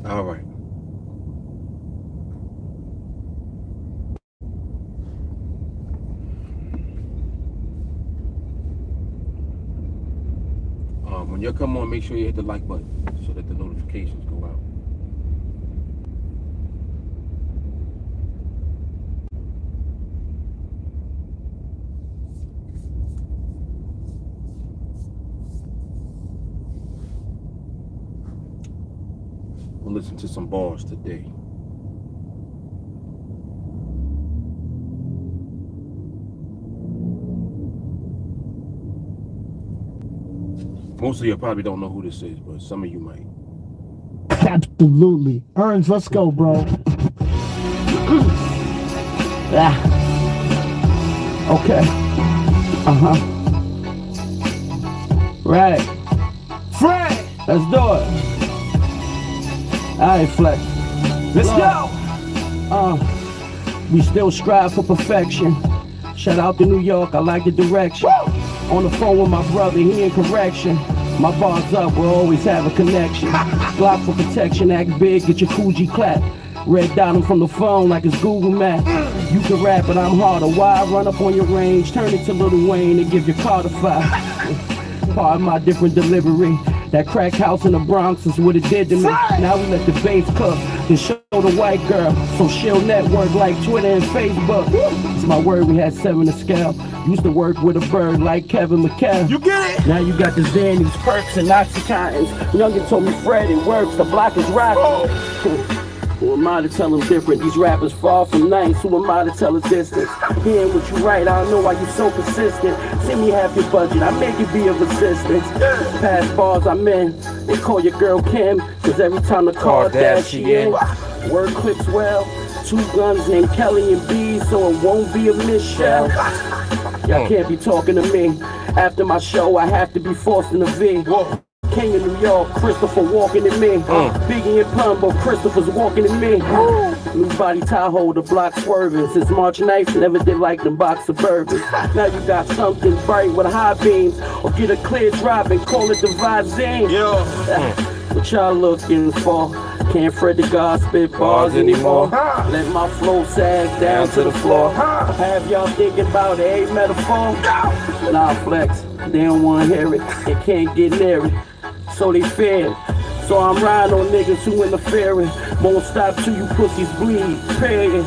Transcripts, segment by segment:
All right. When you come on, make sure you hit the like button so that the notifications go out. We'll listen to some bars today. Most of you probably don't know who this is, but some of you might. Absolutely. Earns, let's go, bro. Yeah. Okay. Right. Fred! Let's do it. Alright, Flex. Let's go! We still strive for perfection. Shout out to New York, I like the direction. Woo! On the phone with my brother, he in correction. My bar's up, we'll always have a connection. Block for protection, act big, get your Coogee clap. Red dot him from the phone like it's Google Maps. You can rap, but I'm harder. Why run up on your range? Turn it to Lil Wayne and give your Carter 5. Pardon my different delivery. That crack house in the Bronx is what it did to me. Now we let the bass cook and show the white girl. So she'll network like Twitter and Facebook. It's my word, we had 7 to scale. Used to work with a bird like Kevin McHale. You get it? Now you got the Xannies, Perks, and Oxycontins. Youngin told me, Fred, it works, the block is rocking. Who am I to tell them different? These rappers far from nice. Who am I to tell a distance? Hearing what you write, I don't know why you so persistent. Send me half your budget, I make it be of assistance. Past bars I'm in, they call your girl Kim, cause every time the car dash she in. Word clips well, 2 guns named Kelly and B, so it won't be a Michelle. Y'all can't be talking to me. After my show, I have to be forced in the V. King of New York, Christopher walking in me. Biggie and Pun, but Christopher's walking in me. New body Tahoe, the block swerving. Since March 9th, never did like the box of bourbon. Now you got something bright with high beams. Or get a clear drop and call it the Visine. What y'all looking for? Can't Fred the God spit bars anymore. Let my flow sag down to the floor. Have y'all thinking about a metaphor? Nah, Flex, they don't wanna hear it. They can't get near it, so they fear it. So I'm riding on niggas who interfering. Won't stop till you pussies bleed, period.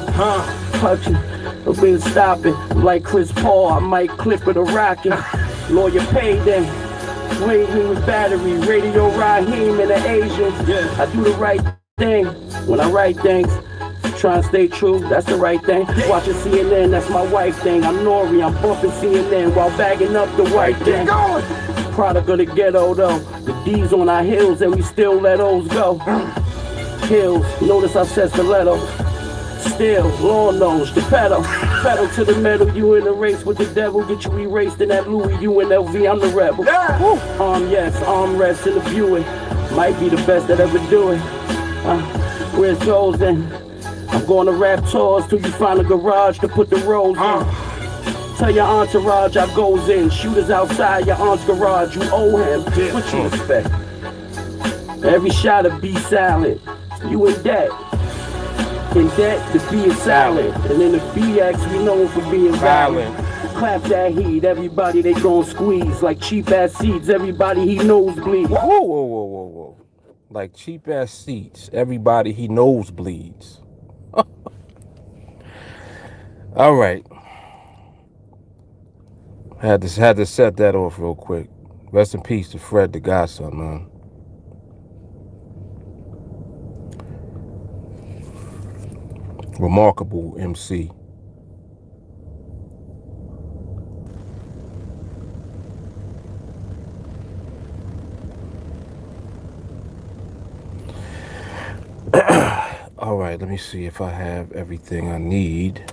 Clutching, I've been stopping. Like Chris Paul, I might clip it or rocket. Lawyer paid them. Waiting with battery, Radio Raheem and the Asians. I do the right thing when I write things. Try and stay true, that's the right thing. Watching CNN, that's my wife thing. I'm Nori, I'm bumping CNN while bagging up the white thing. Product of the ghetto though. The D's on our heels and we still let those go. Hills, notice I said stiletto. Still, long nose, the pedal to the metal. You in a race with the devil, get you erased in that Louis. You in LV, I'm the rebel. Yes, armrest in the Buick. Might be the best that ever do it. Where's chosen? I'm going to rap tours till you find a garage to put the rolls in. Tell your entourage I goes in. Shooters outside your aunt's garage, you owe him. What you expect? Every shot of be silent. You in debt. In debt, the B is silent. And then the BX, we know for being violent. Clap that heat, everybody they gon' squeeze. Like cheap ass seats, everybody he knows bleeds. Whoa. Like cheap ass seats, everybody he knows bleeds. All right. Had to set that off real quick. Rest in peace to Fred the Godson, man. Remarkable MC. All right, let me see if I have everything I need.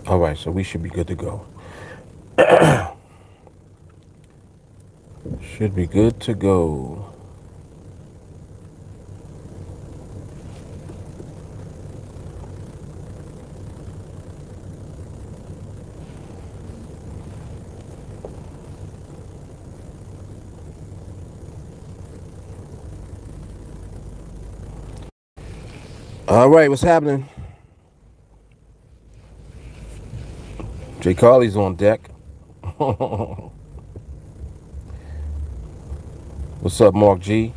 All right, so we should be good to go. Should be good to go. All right, what's happening? Jay Carly's on deck. What's up, Mark G?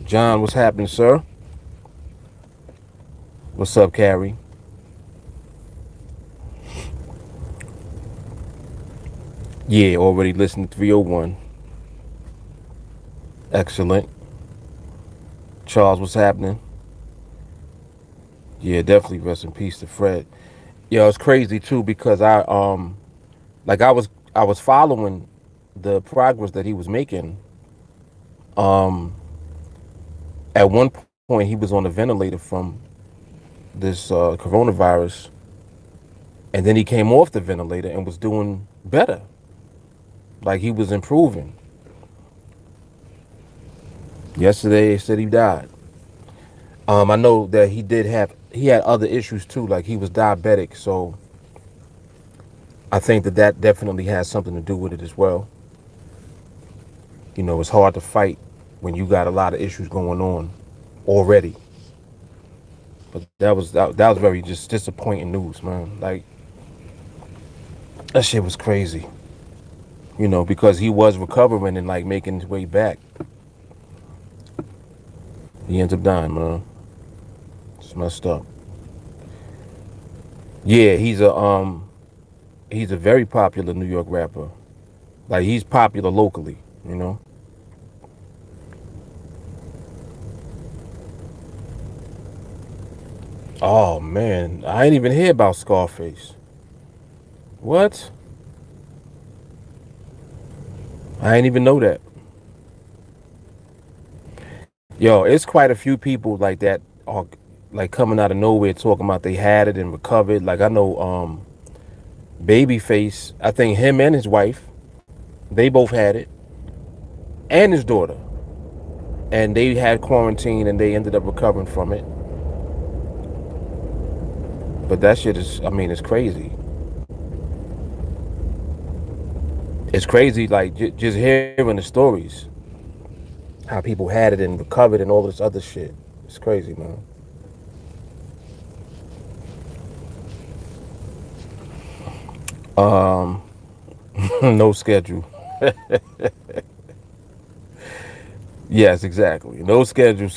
John, what's happening, sir? What's up, Carrie? Yeah, already listened to 301. Excellent. Charles, what's happening? Yeah, definitely rest in peace to Fred. Yeah, it's crazy too because like I was following the progress that he was making. Um at one point he was on a ventilator from this coronavirus, and then he came off the ventilator and was doing better. Like he was improving. Yesterday they said he died. I know that he had other issues too, like he was diabetic, so I think that that definitely has something to do with it as well. You know, it's hard to fight when you got a lot of issues going on already. But that was very just disappointing news, man. Like that shit was crazy. You know, because he was recovering and like making his way back. He ends up dying, man. It's messed up. Yeah, he's a very popular New York rapper. Like he's popular locally, you know. Oh man, I ain't even hear about Scarface. What? I ain't even know that. Yo, it's quite a few people like that are like coming out of nowhere talking about they had it and recovered. Like I know Babyface, I think him and his wife, they both had it, and his daughter. And they had quarantine and they ended up recovering from it. But that shit is, I mean, it's crazy. It's crazy, like just hearing the stories, how people had it and recovered and all this other shit. It's crazy, man. Um, no schedule. Yes, exactly. No schedule.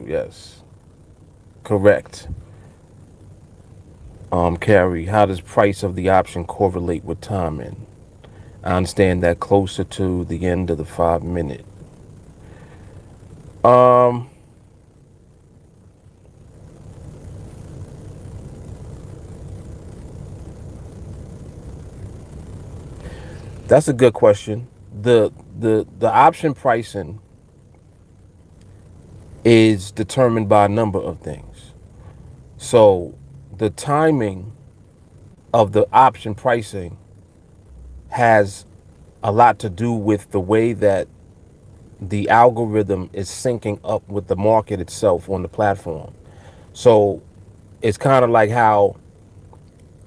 Yes, correct. Carrie, how does price of the option correlate with timing? I understand that closer to the end of the 5 minute. Um, that's a good question. The option pricing is determined by a number of things. So the timing of the option pricing has a lot to do with the way that the algorithm is syncing up with the market itself on the platform. So it's kind of like how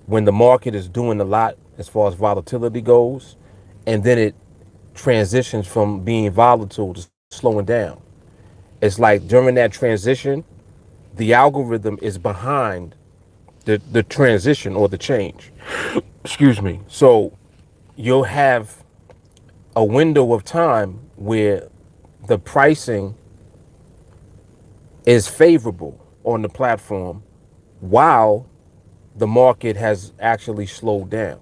when the market is doing a lot as far as volatility goes, and then it transitions from being volatile to slowing down. It's like during that transition, the algorithm is behind the transition or the change. Excuse me. So you'll have a window of time where the pricing is favorable on the platform while the market has actually slowed down.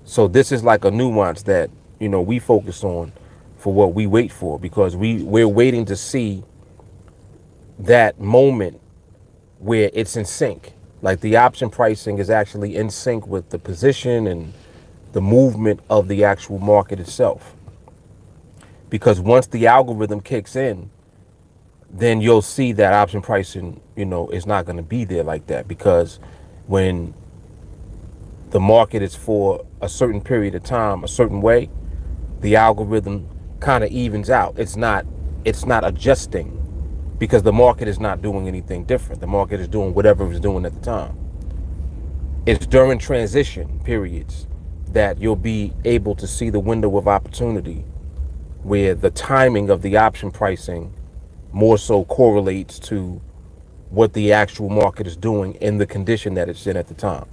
So this is like a nuance that, you know, we focus on for what we wait for, because we're waiting to see that moment where it's in sync. Like the option pricing is actually in sync with the position and the movement of the actual market itself. Because once the algorithm kicks in, then you'll see that option pricing, you know, is not going to be there like that. Because when the market is for a certain period of time, a certain way, the algorithm kind of evens out. It's not adjusting because the market is not doing anything different. The market is doing whatever it was doing at the time. It's during transition periods that you'll be able to see the window of opportunity where the timing of the option pricing more so correlates to what the actual market is doing in the condition that it's in at the time.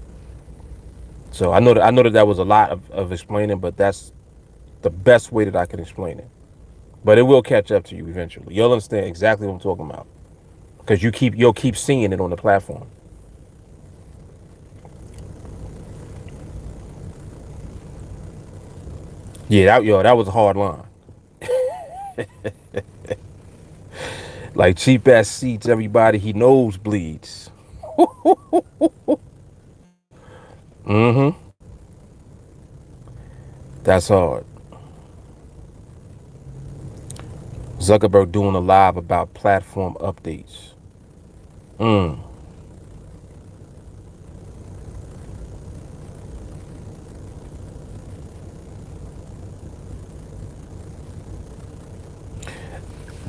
So I know that was a lot of explaining, but that's the best way that I can explain it. But it will catch up to you eventually. You'll understand exactly what I'm talking about because you'll keep seeing it on the platform. Yeah, that was a hard line. Like cheap ass seats, everybody he knows bleeds. Mm-hmm. That's hard. Zuckerberg doing a live about platform updates. Mm.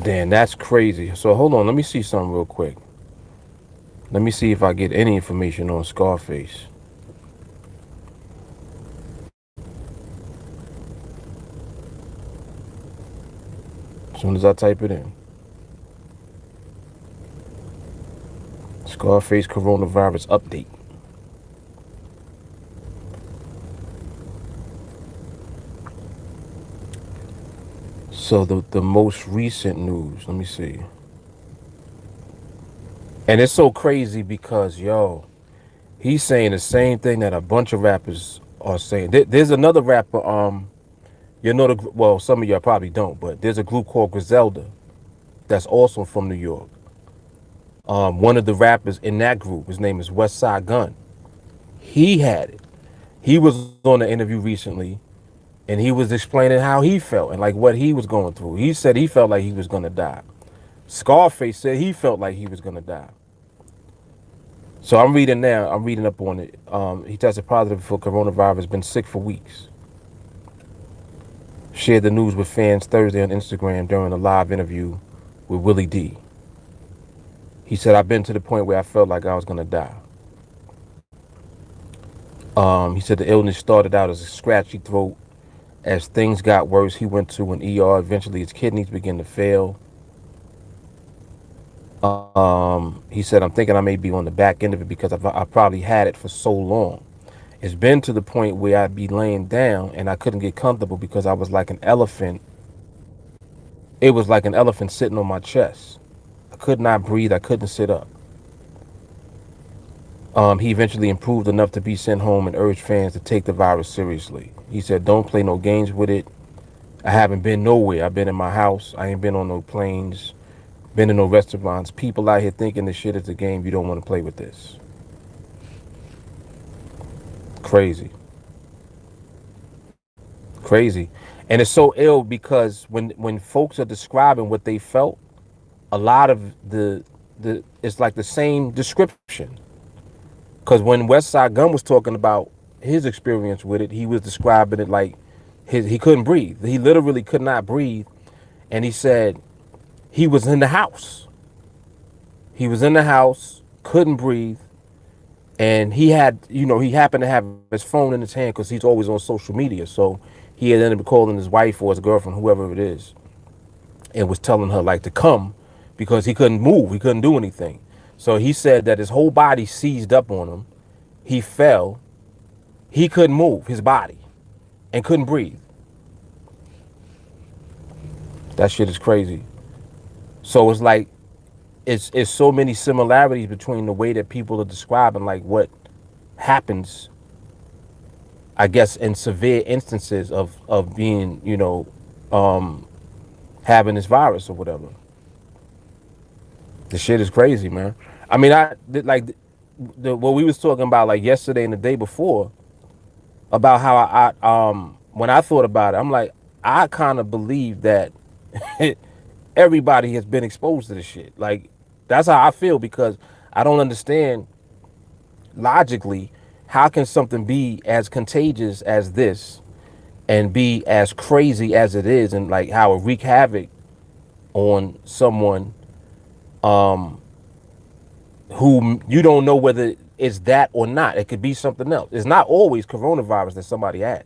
Damn, that's crazy. So hold on, let me see something real quick. Let me see if I get any information on Scarface. As soon as I type it in. Scarface coronavirus update. So the most recent news, let me see. And it's so crazy because he's saying the same thing that a bunch of rappers are saying. There's another rapper, well, some of y'all probably don't, but there's a group called Griselda that's also from New York. One of the rappers in that group, his name is West Side Gun. He had it. He was on an interview recently and he was explaining how he felt and like what he was going through. He said he felt like he was gonna die. Scarface said he felt like he was gonna die. So I'm reading now. I'm reading up on it. He tested positive for coronavirus. Been sick for weeks. Shared the news with fans Thursday on Instagram during a live interview with Willie D. He said, "I've been to the point where I felt like I was gonna die." He said the illness started out as a scratchy throat. As things got worse, he went to an ER. Eventually, his kidneys began to fail. He said, "I'm thinking I may be on the back end of it because I probably had it for so long. It's been to the point where I'd be laying down and I couldn't get comfortable because I was like an elephant. It was like an elephant sitting on my chest. I could not breathe. I couldn't sit up." He eventually improved enough to be sent home and urged fans to take the virus seriously. He said, "Don't play no games with it. I haven't been nowhere. I've been in my house. I ain't been on no planes, been in no restaurants. People out here thinking this shit is a game. You don't want to play with this." Crazy. Crazy. And it's so ill because when folks are describing what they felt, a lot of the it's like the same description. Because when West Side Gun was talking about his experience with it, he was describing it like he couldn't breathe. He literally could not breathe. And he said he was in the house. He was in the house, couldn't breathe. And he happened to have his phone in his hand because he's always on social media. So he had ended up calling his wife or his girlfriend, whoever it is, and was telling her like to come because he couldn't move. He couldn't do anything. So he said that his whole body seized up on him. He fell. He couldn't move his body and couldn't breathe. That shit is crazy. So it's like it's so many similarities between the way that people are describing like what happens, I guess, in severe instances of being, having this virus or whatever. The shit is crazy, man. I mean, like what we was talking about like yesterday and the day before about how when I thought about it, I'm like, I kind of believe that everybody has been exposed to this shit. Like that's how I feel because I don't understand logically. how can something be as contagious as this and be as crazy as it is, and like how it wreak havoc on someone who you don't know whether it's that or not. It could be something else. It's not always coronavirus that somebody has.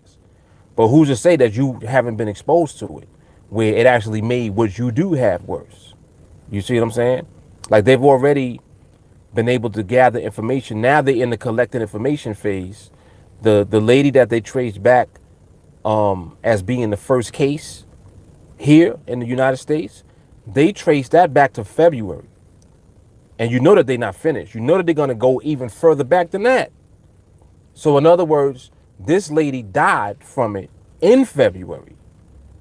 But who's to say that you haven't been exposed to it, where it actually made what you do have worse? You see what I'm saying? Like they've already been able to gather information. Now they're in the collecting information phase. The lady that they traced back as being the first case here in the United States, they traced that back to February. And you know that they're not finished. You know that they're going to go even further back than that. So in other words, this lady died from it in February.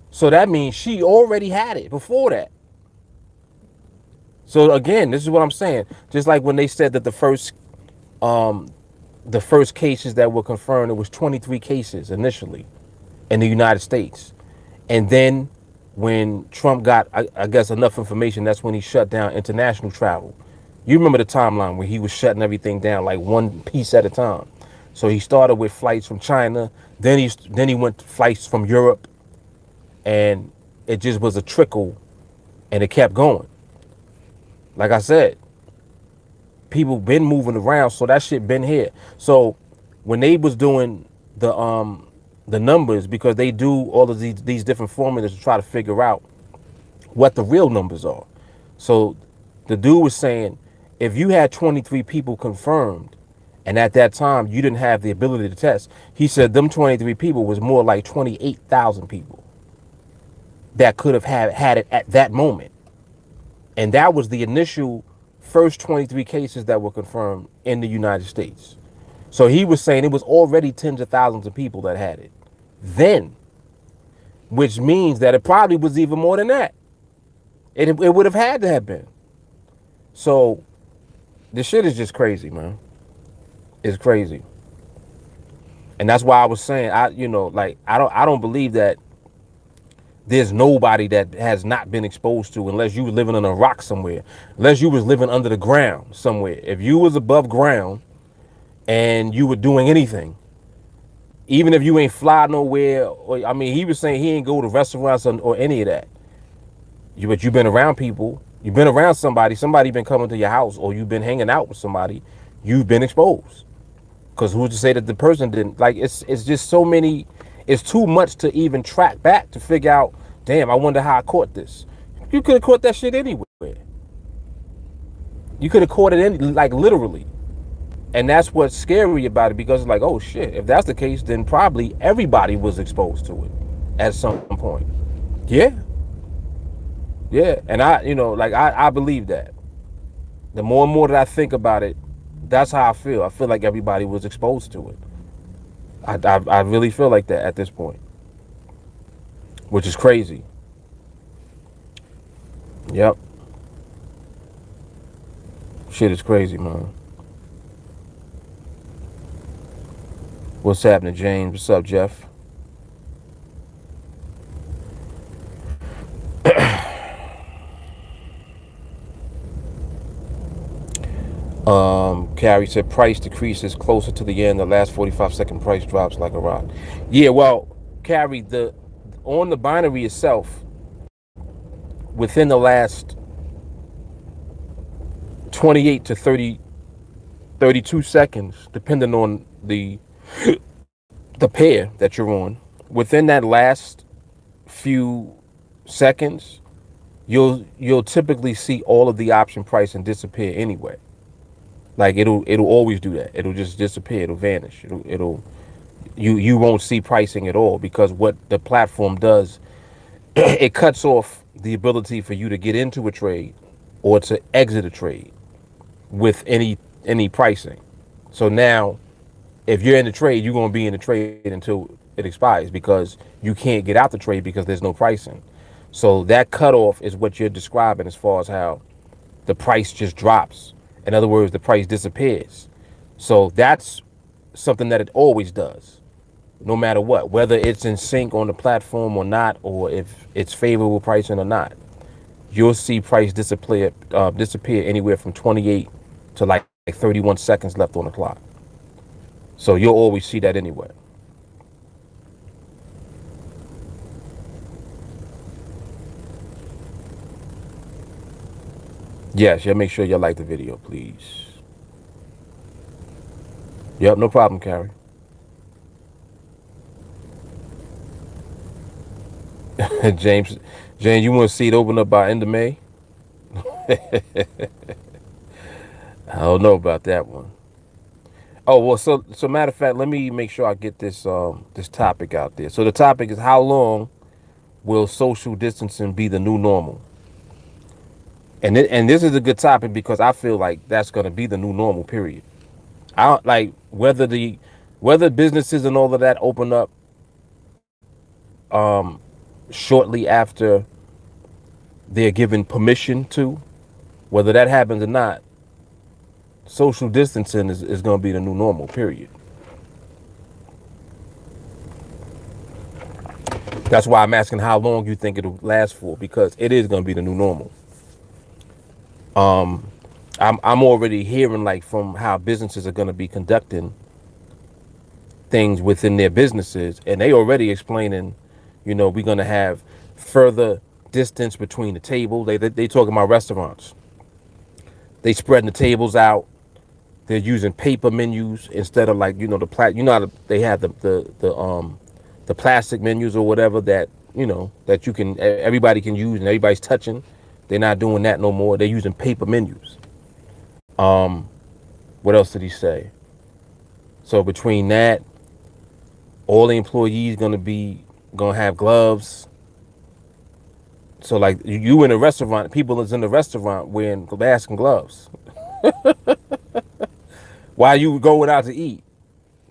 So that means she already had it before that. So again, this is what I'm saying. Just like when they said that the first cases that were confirmed, it was 23 cases initially in the United States. And then when Trump got, I guess, enough information, that's when he shut down international travel. You remember the timeline where he was shutting everything down like one piece at a time. So he started with flights from China, then he went to flights from Europe, and it just was a trickle, and it kept going. Like I said, people been moving around, so that shit been here. So when they was doing the numbers, because they do all of these different formulas to try to figure out what the real numbers are. So the dude was saying, if you had 23 people confirmed, and at that time you didn't have the ability to test, he said them 23 people was more like 28,000 people that could have had it at that moment. And that was the initial first 23 cases that were confirmed in the United States. So he was saying it was already tens of thousands of people that had it then, which means that it probably was even more than that. It would have had to have been. So this shit is just crazy, man. It's crazy. And that's why I was saying, I don't believe that there's nobody that has not been exposed to, unless you were living in a rock somewhere, unless you was living under the ground somewhere. If you was above ground and you were doing anything, even if you ain't fly nowhere, or I mean, he was saying he ain't go to restaurants or any of that. But you've been around people, you've been around somebody been coming to your house, or you've been hanging out with somebody, you've been exposed. Because who's to say that the person didn't? Like, it's just so many, it's too much to even track back to figure out, damn, I wonder how I caught this. You could have caught that shit anywhere. You could have caught it like literally. And that's what's scary about it, because it's like, oh shit, if that's the case, then probably everybody was exposed to it at some point. Yeah. Yeah. And I believe that. The more and more that I think about it, that's how I feel. I feel like everybody was exposed to it. I really feel like that at this point, which is crazy. Yep. Shit is crazy, man. What's happening, James? What's up, Jeff? Carrie said price decreases closer to the end. The last 45-second price drops like a rock. Yeah, well, Carrie, on the binary itself, within the last 28 to 32 seconds, depending on the pair that you're on, within that last few seconds, you'll typically see all of the option pricing disappear anyway. Like it'll always do that. It'll just disappear. It'll vanish. You won't see pricing at all, because what the platform does, it cuts off the ability for you to get into a trade or to exit a trade with any pricing. So now, if you're in the trade, you're going to be in the trade until it expires, because you can't get out the trade because there's no pricing. So that cutoff is what you're describing as far as how the price just drops. In other words, the price disappears. So that's something that it always does, no matter what, whether it's in sync on the platform or not, or if it's favorable pricing or not. You'll see price disappear anywhere from 28 to like 31 seconds left on the clock. So you'll always see that anyway. Yes, yeah, make sure you like the video, please. Yep, no problem, Carrie. James, James, you want to see it open up by end of May? I don't know about that one. Oh well, so matter of fact, let me make sure I get this topic out there. So the topic is, how long will social distancing be the new normal? And this is a good topic because I feel like that's going to be the new normal. Period. I don't, like whether businesses and all of that open up um, shortly after they're given permission to, whether that happens or not. Social distancing is going to be the new normal. Period. That's why I'm asking how long you think it'll last for, because it is going to be the new normal. Um, I'm already hearing like from how businesses are going to be conducting things within their businesses, and they already explaining, we're going to have further distance between the tables. They talking about restaurants. They spreading the tables out. They're using paper menus instead of like how they have the plastic menus or whatever that that you can everybody can use and everybody's touching. They're not doing that no more. They're using paper menus. What else did he say? So between that, all the employees gonna have gloves. So like you in a restaurant, people is in the restaurant wearing masks and gloves. While you going out to eat,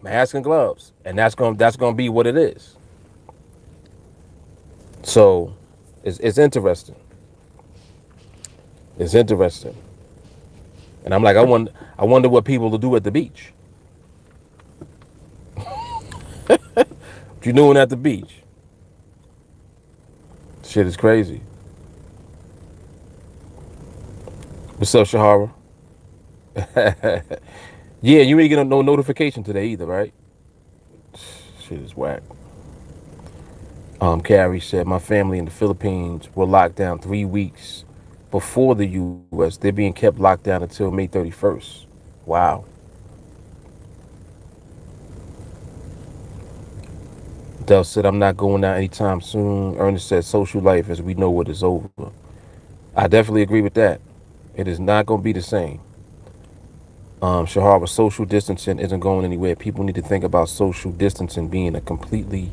mask and gloves, and that's gonna be what it is. So it's interesting. It's interesting, and I'm like, I wonder what people will do at the beach. What you doing at the beach? Shit is crazy. What's up, Shahara? Yeah, you ain't get no notification today either, right? Shit is whack. Carrie said, my family in the Philippines were locked down 3 weeks before the U.S. They're being kept locked down until May 31st. Wow. Del said, I'm not going out anytime soon. Ernest said, social life as we know it is over. I definitely agree with that. It is not going to be the same. Shahara, social distancing isn't going anywhere. People need to think about social distancing being a completely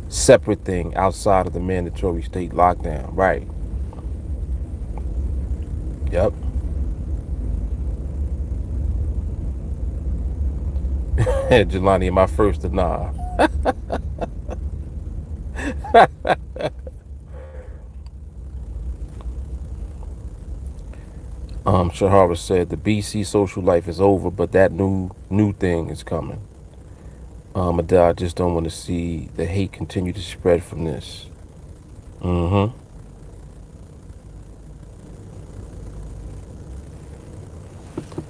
separate thing outside of the mandatory state lockdown. Right. Yep. Jelani, my first to nah. Shahara said the BC social life is over, but that new thing is coming. Adele, I just don't want to see the hate continue to spread from this. Mm-hmm.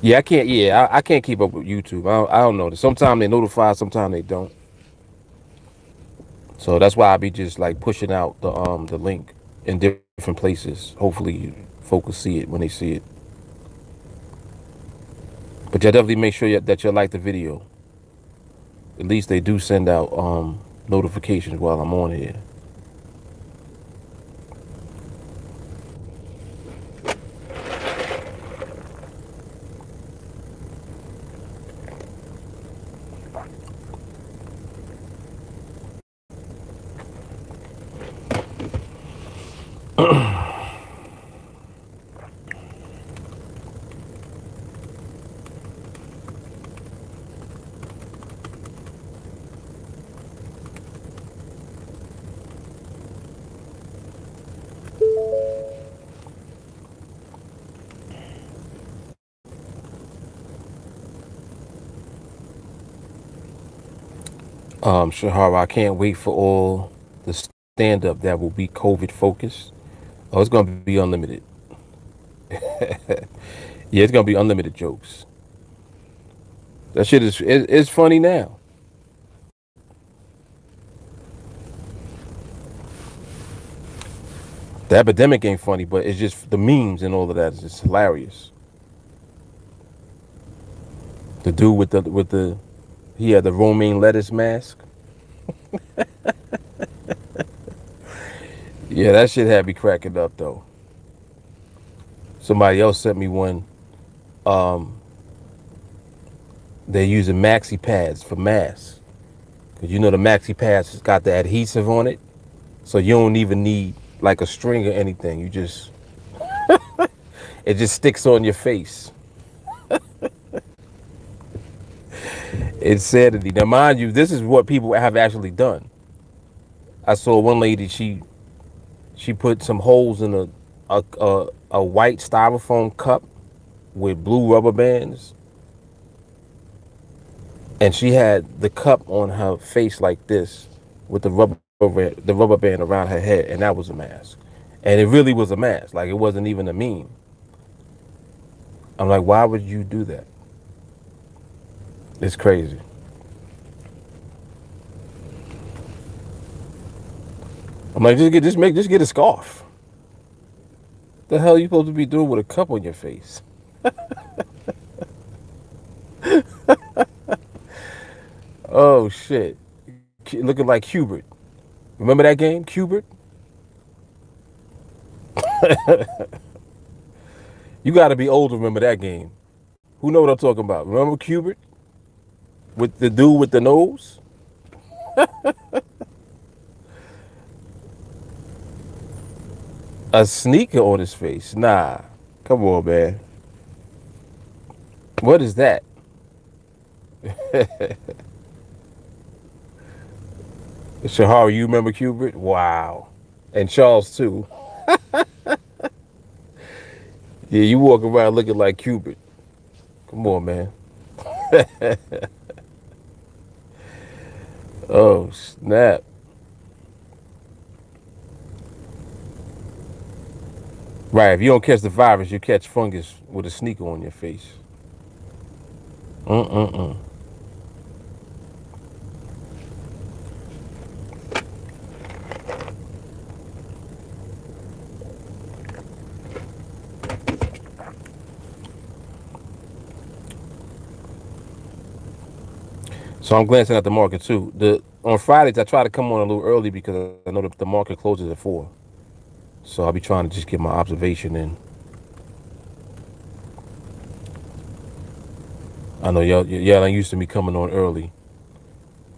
Yeah, I can't. Yeah, I can't keep up with YouTube. I don't know. Sometimes they notify, sometimes they don't. So that's why I be just like pushing out the link in different places. Hopefully, folks see it when they see it. But you definitely make sure that you like the video. At least they do send out notifications while I'm on here. Shahara, I can't wait for all the stand up that will be COVID focused. Oh, it's gonna be unlimited. Yeah, it's gonna be unlimited jokes. That shit is it's funny now. The epidemic ain't funny, but it's just the memes and all of that is just hilarious. The dude with the he had the romaine lettuce mask. Yeah, that shit had me cracking up though. Somebody else sent me one. Um, they're using maxi pads for masks. Cause you know the maxi pads has got the adhesive on it, so you don't even need like a string or anything. You just it just sticks on your face. Insanity. Now, mind you, this is what people have actually done. I saw one lady. She put some holes in a white styrofoam cup with blue rubber bands, and she had the cup on her face like this with the rubber band around her head, and that was a mask. And it really was a mask. Like it wasn't even a meme. I'm like, why would you do that? It's crazy. I'm like, just get a scarf. The hell are you supposed to be doing with a cup on your face? Oh shit. Looking like Hubert. Remember that game, Hubert? You gotta be old to remember that game. Who know what I'm talking about? Remember Hubert? With the dude with the nose? A sneaker on his face. Nah. Come on, man. What is that? Shahar, you remember Hubert? Wow. And Charles too. Yeah, you walk around looking like Hubert. Come on, man. Oh, snap. Right, if you don't catch the virus, you catch fungus with a sneaker on your face. Mm-mm-mm. So I'm glancing at the market too. On Fridays I try to come on a little early because I know the market closes at 4. So I'll be trying to just get my observation in. I know y'all ain't used to me coming on early.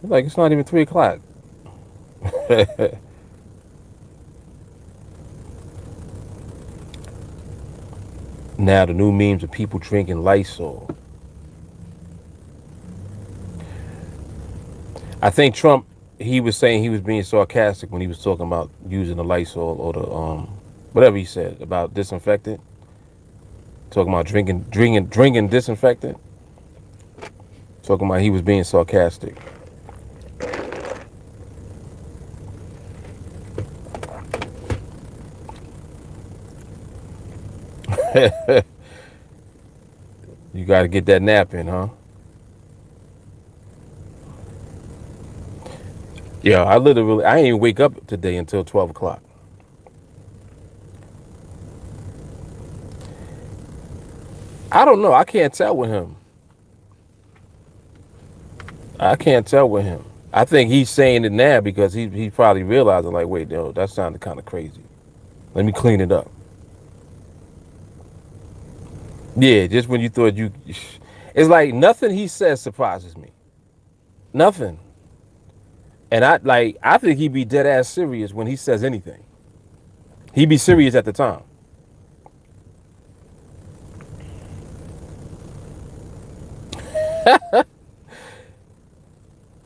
Like it's not even 3 o'clock. Now the new memes of people drinking Lysol. I think Trump, he was saying he was being sarcastic when he was talking about using the Lysol or the whatever he said about disinfectant. Talking about drinking disinfectant. Talking about he was being sarcastic. You got to get that nap in, huh? Yeah, I ain't even wake up today until 12 o'clock. I don't know. I can't tell with him. I can't tell with him. I think he's saying it now because he probably realizing like, wait, no, that sounded kind of crazy. Let me clean it up. Yeah, just when you thought it's like nothing he says surprises me. Nothing. And I think he'd be dead ass serious when he says anything. He'd be serious at the time.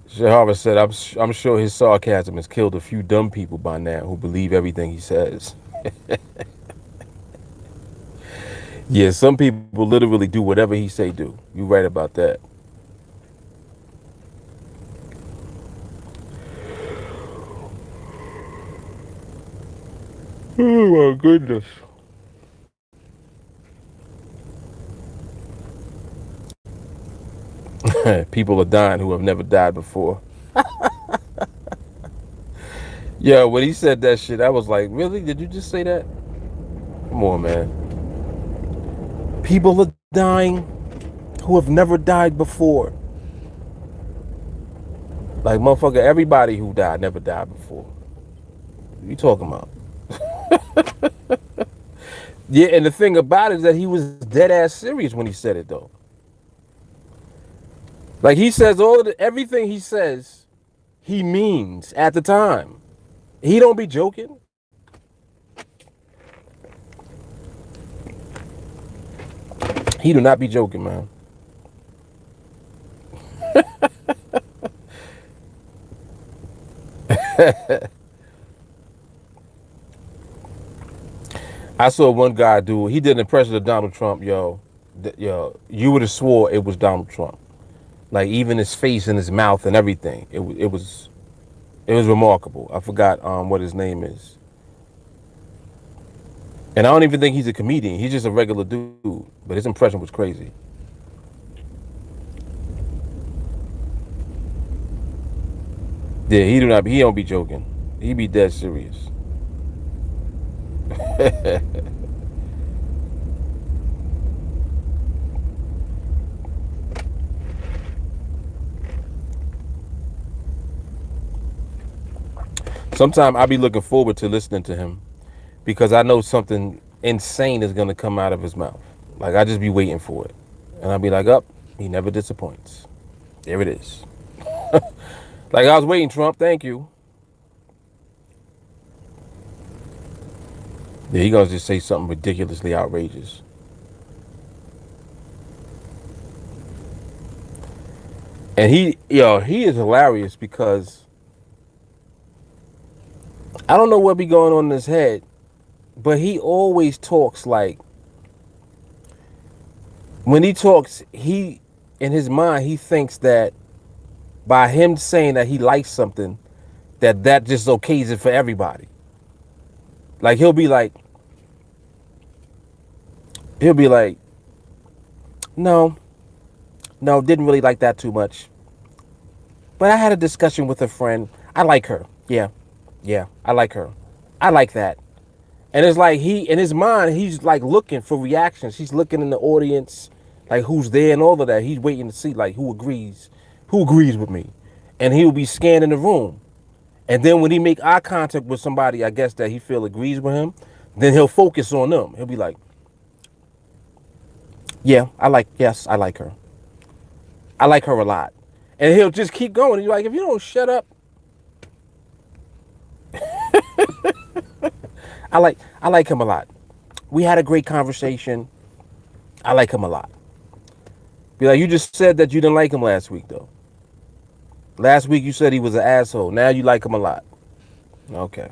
Shahara said, I'm sure his sarcasm has killed a few dumb people by now who believe everything he says. Yeah, some people literally do whatever he say do. You're right about that. Oh my goodness. People are dying who have never died before. Yeah, when he said that shit, I was like, really? Did you just say that? Come on, man. People are dying who have never died before. Like, motherfucker, everybody who died never died before. What you talking about? Yeah, and the thing about it is that he was dead ass serious when he said it, though. Like, he says everything he says, he means at the time. He don't be joking. He do not be joking, man. I saw one guy do. He did an impression of Donald Trump, yo. Yo, you would have swore it was Donald Trump. Like even his face and his mouth and everything. It was remarkable. I forgot what his name is. And I don't even think he's a comedian. He's just a regular dude. But his impression was crazy. Yeah, he don't be joking. He be dead serious. Sometimes I be looking forward to listening to him because I know something insane is gonna come out of his mouth. Like I just be waiting for it. And I'll be like, up, he never disappoints. There it is. Like I was waiting, Trump, thank you. Yeah, he gonna just say something ridiculously outrageous. And he is hilarious because I don't know what be going on in his head, but he always talks like when he talks, he in his mind he thinks that by him saying that he likes something, that just okays it for everybody. Like he'll be like, no, no, didn't really like that too much. But I had a discussion with a friend. I like her. Yeah, yeah, I like her. I like that. And it's like he, in his mind, he's like looking for reactions. He's looking in the audience, like who's there and all of that. He's waiting to see like who agrees with me. And he'll be scanning the room. And then when he make eye contact with somebody, I guess that he feel agrees with him, then he'll focus on them. He'll be like, yeah, yes, I like her. I like her a lot. And he'll just keep going. You're like, if you don't shut up, I like him a lot. We had a great conversation. I like him a lot. Be like, you just said that you didn't like him last week, though. Last week you said he was an asshole. Now you like him a lot. Okay.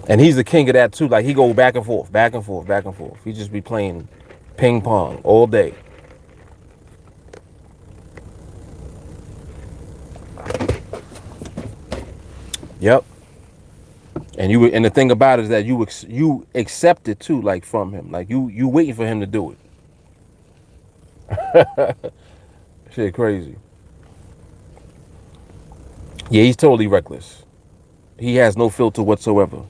And he's the king of that too. Like he go back and forth, back and forth, back and forth. He just be playing ping pong all day. Yep. And the thing about it is that you accept it too, like from him. Like you waiting for him to do it. Shit crazy. Yeah, he's totally reckless. He has no filter whatsoever.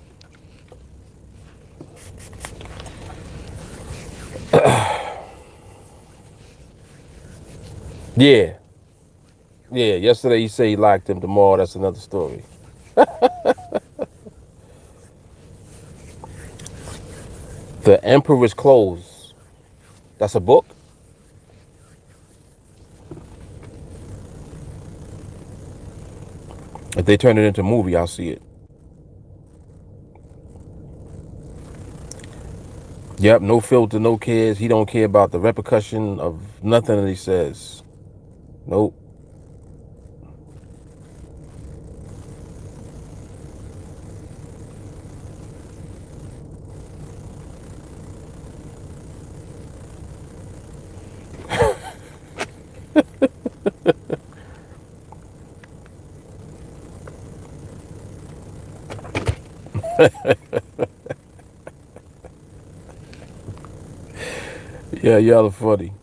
Yeah. Yeah. Yesterday he said he liked him. Tomorrow that's another story. The Emperor's Clothes. That's a book? If they turn it into a movie, I'll see it. Yep, no filter, no cares. He don't care about the repercussion of nothing that he says. Nope. Yeah, y'all are funny.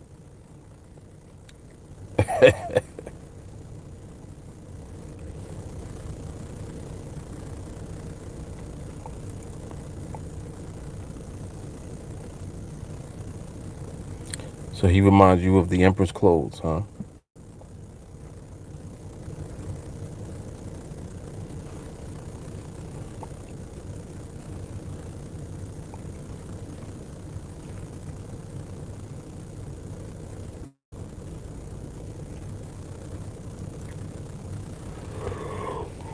So he reminds you of the Emperor's clothes, huh?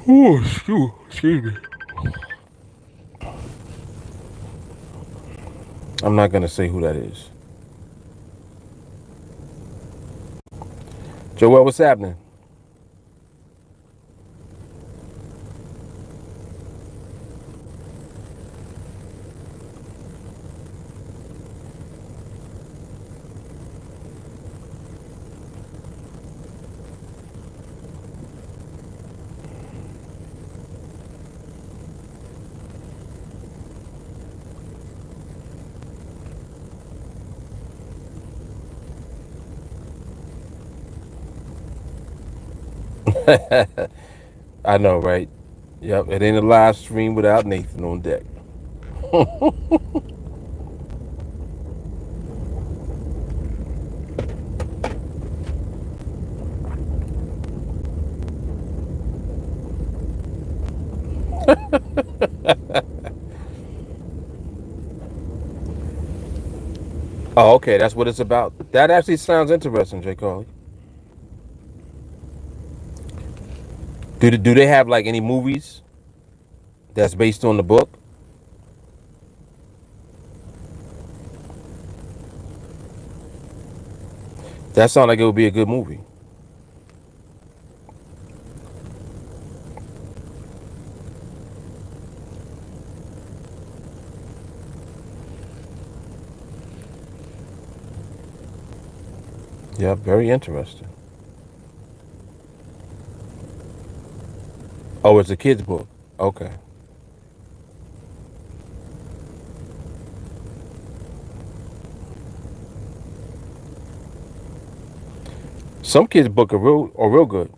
Oh, excuse me. I'm not gonna say who that is. Joel, what's happening? I know, right? Yep, it ain't a live stream without Nathan on deck. Oh, okay, that's what it's about. That actually sounds interesting, J. Carly. Do they have like any movies that's based on the book? That sounds like it would be a good movie. Yeah, very interesting. Oh, it's a kid's book. Okay. Some kids' book are real good.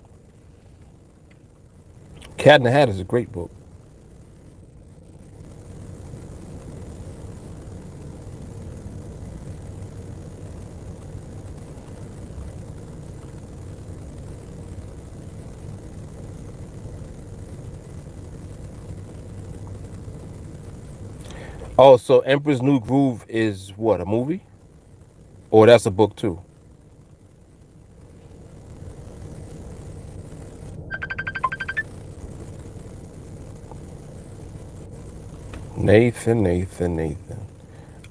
Cat in the Hat is a great book. Oh, so Emperor's New Groove is what, a movie? Or that's a book too? Nathan.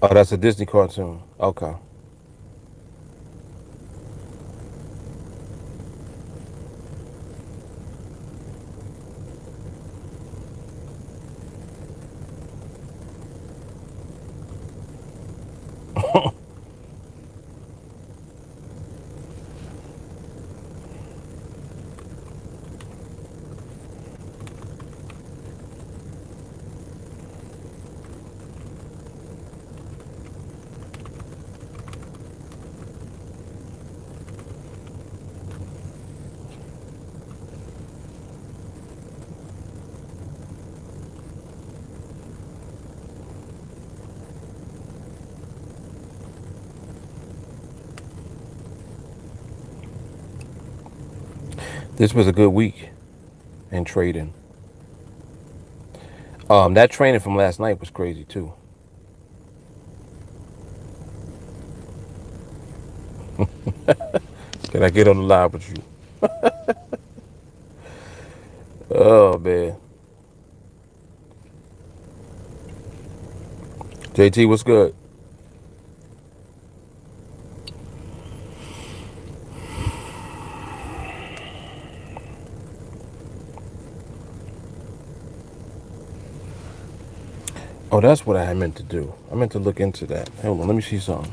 Oh, that's a Disney cartoon. Okay. This was a good week in trading. That training from last night was crazy too. Can I get on the live with you? Oh man. JT, what's good? Oh, that's what I meant to do. I meant to look into that. Hold on, let me see something.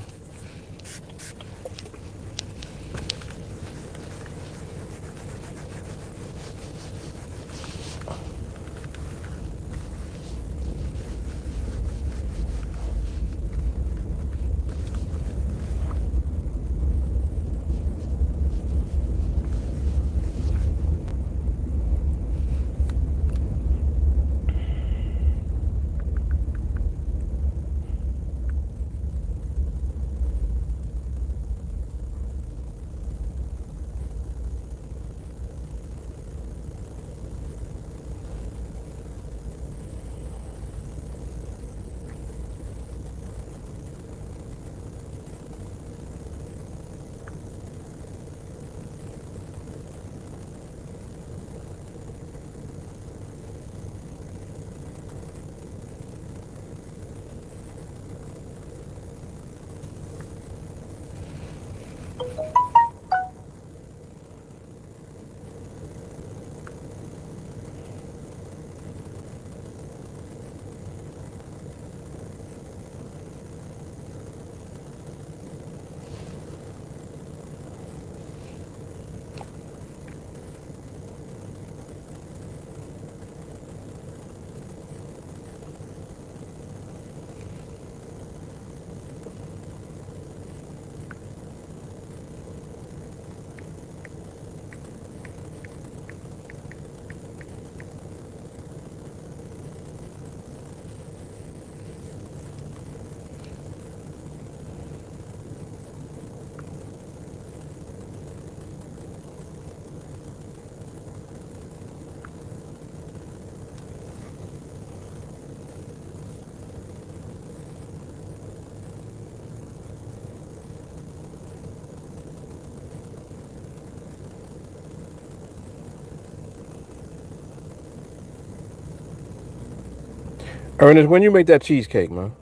Ernest, when you make that cheesecake, man,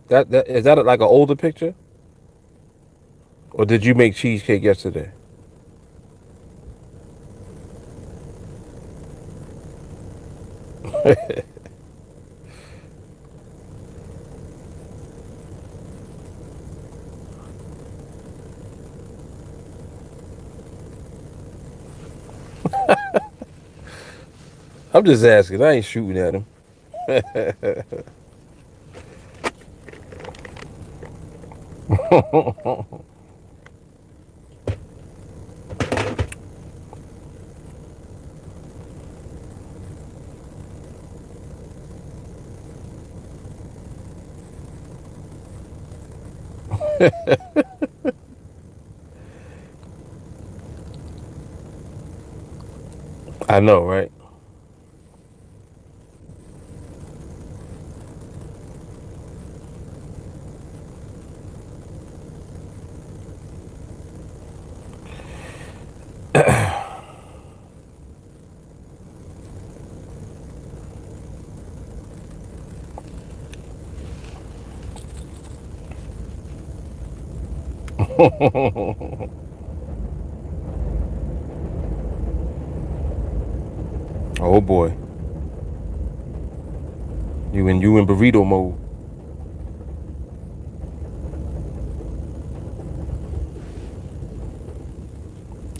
that is that like an older picture, or did you make cheesecake yesterday? I'm just asking. I ain't shooting at him. I know, right? Oh boy, you in burrito mode.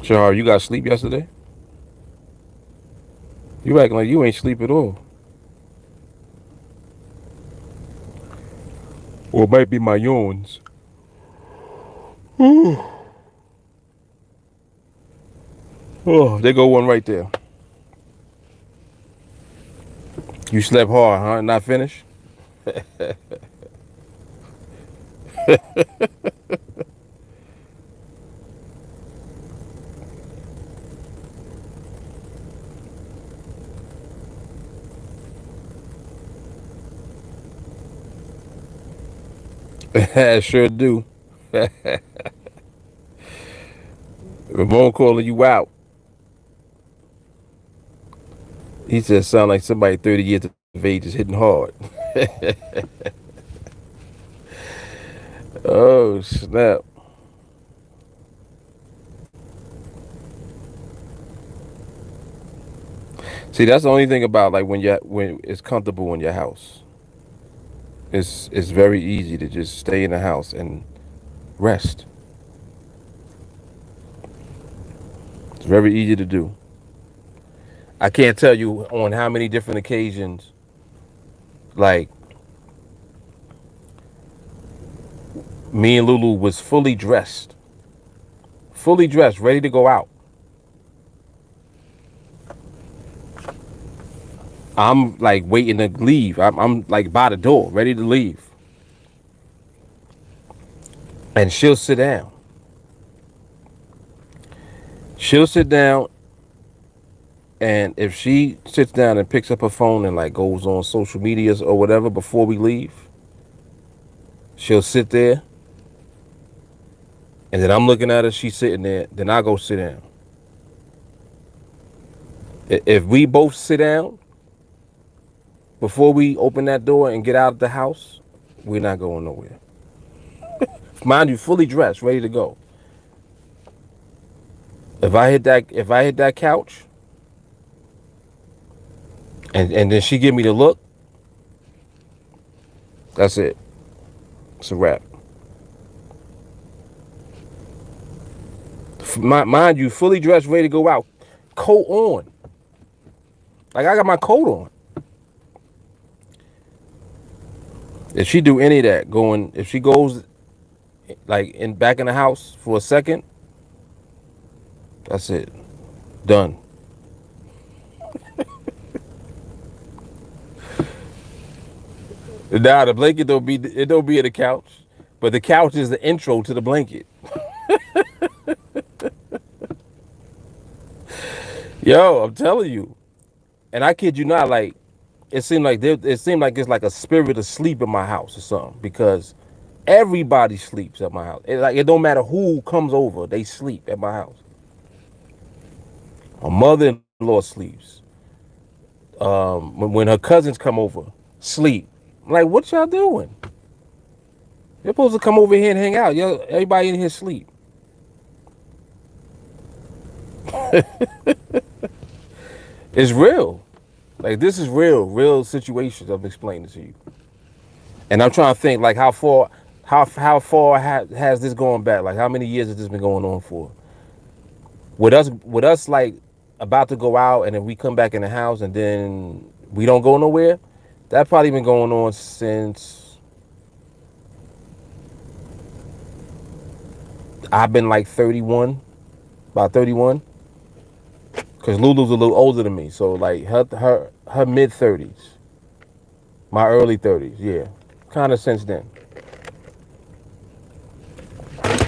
Shahar, you got sleep yesterday? You acting like you ain't sleep at all. Or it might be my yawns. Oh, there go one right there. You slept hard, huh? Not finished? Sure do. Ramon calling you out. He said, sound like somebody 30 years of age is hitting hard. Oh, snap. See, that's the only thing about like when it's comfortable in your house. It's very easy to just stay in the house and rest. It's very easy to do. I can't tell you on how many different occasions, like me and Lulu was fully dressed, ready to go out. I'm like waiting to leave. I'm like by the door, ready to leave. And she'll sit down. She'll sit down, and if she sits down and picks up her phone and like goes on social medias or whatever before we leave, she'll sit there. And then I'm looking at her, she's sitting there, then I go sit down. If we both sit down before we open that door and get out of the house, we're not going nowhere. Mind you, fully dressed, ready to go. If I hit that couch and then she give me the look, that's it. It's a wrap. Mind you, fully dressed, ready to go out, coat on. Like I got my coat on. If she do any of that, if she goes like back in the house for a second, that's it. Done. Now the blanket don't be at the couch, but the couch is the intro to the blanket. Yo, I'm telling you, and I kid you not, like it seemed like it's like a spirit asleep in my house or something because everybody sleeps at my house. It don't matter who comes over, they sleep at my house. My mother-in-law sleeps. When her cousins come over, Sleep. I'm like, what y'all doing? You're supposed to come over here and hang out. Yo, everybody in here sleep. It's real. Like this is real situations I'm explaining to you. And I'm trying to think like how far has this gone back? Like how many years has this been going on for? With us like about to go out and then we come back in the house and then we don't go nowhere. That probably been going on since I've been like 31, about 31. Cause Lulu's a little older than me, so like her mid 30s, my early 30s, yeah, kind of since then.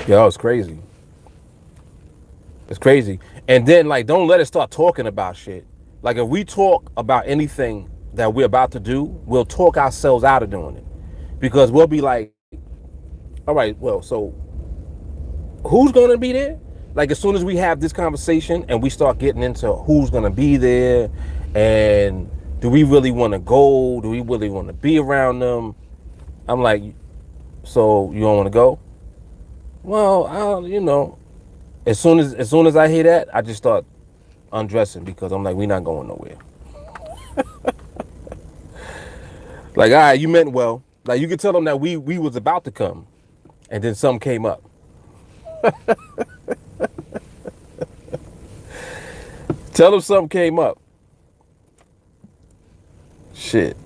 Yo, it's crazy. It's crazy. And then like, don't let us start talking about shit. Like if we talk about anything that we're about to do, we'll talk ourselves out of doing it, because we'll be like, all right, well, so who's gonna be there? Like as soon as we have this conversation and we start getting into who's gonna be there, and do we really want to go? Do we really want to be around them? I'm like, so you don't want to go? Well, as soon as I hear that, I just start undressing because I'm like, we not going nowhere. Like, all right, you meant well. Like you could tell them that we was about to come, and then something came up. Tell them something came up. Shit.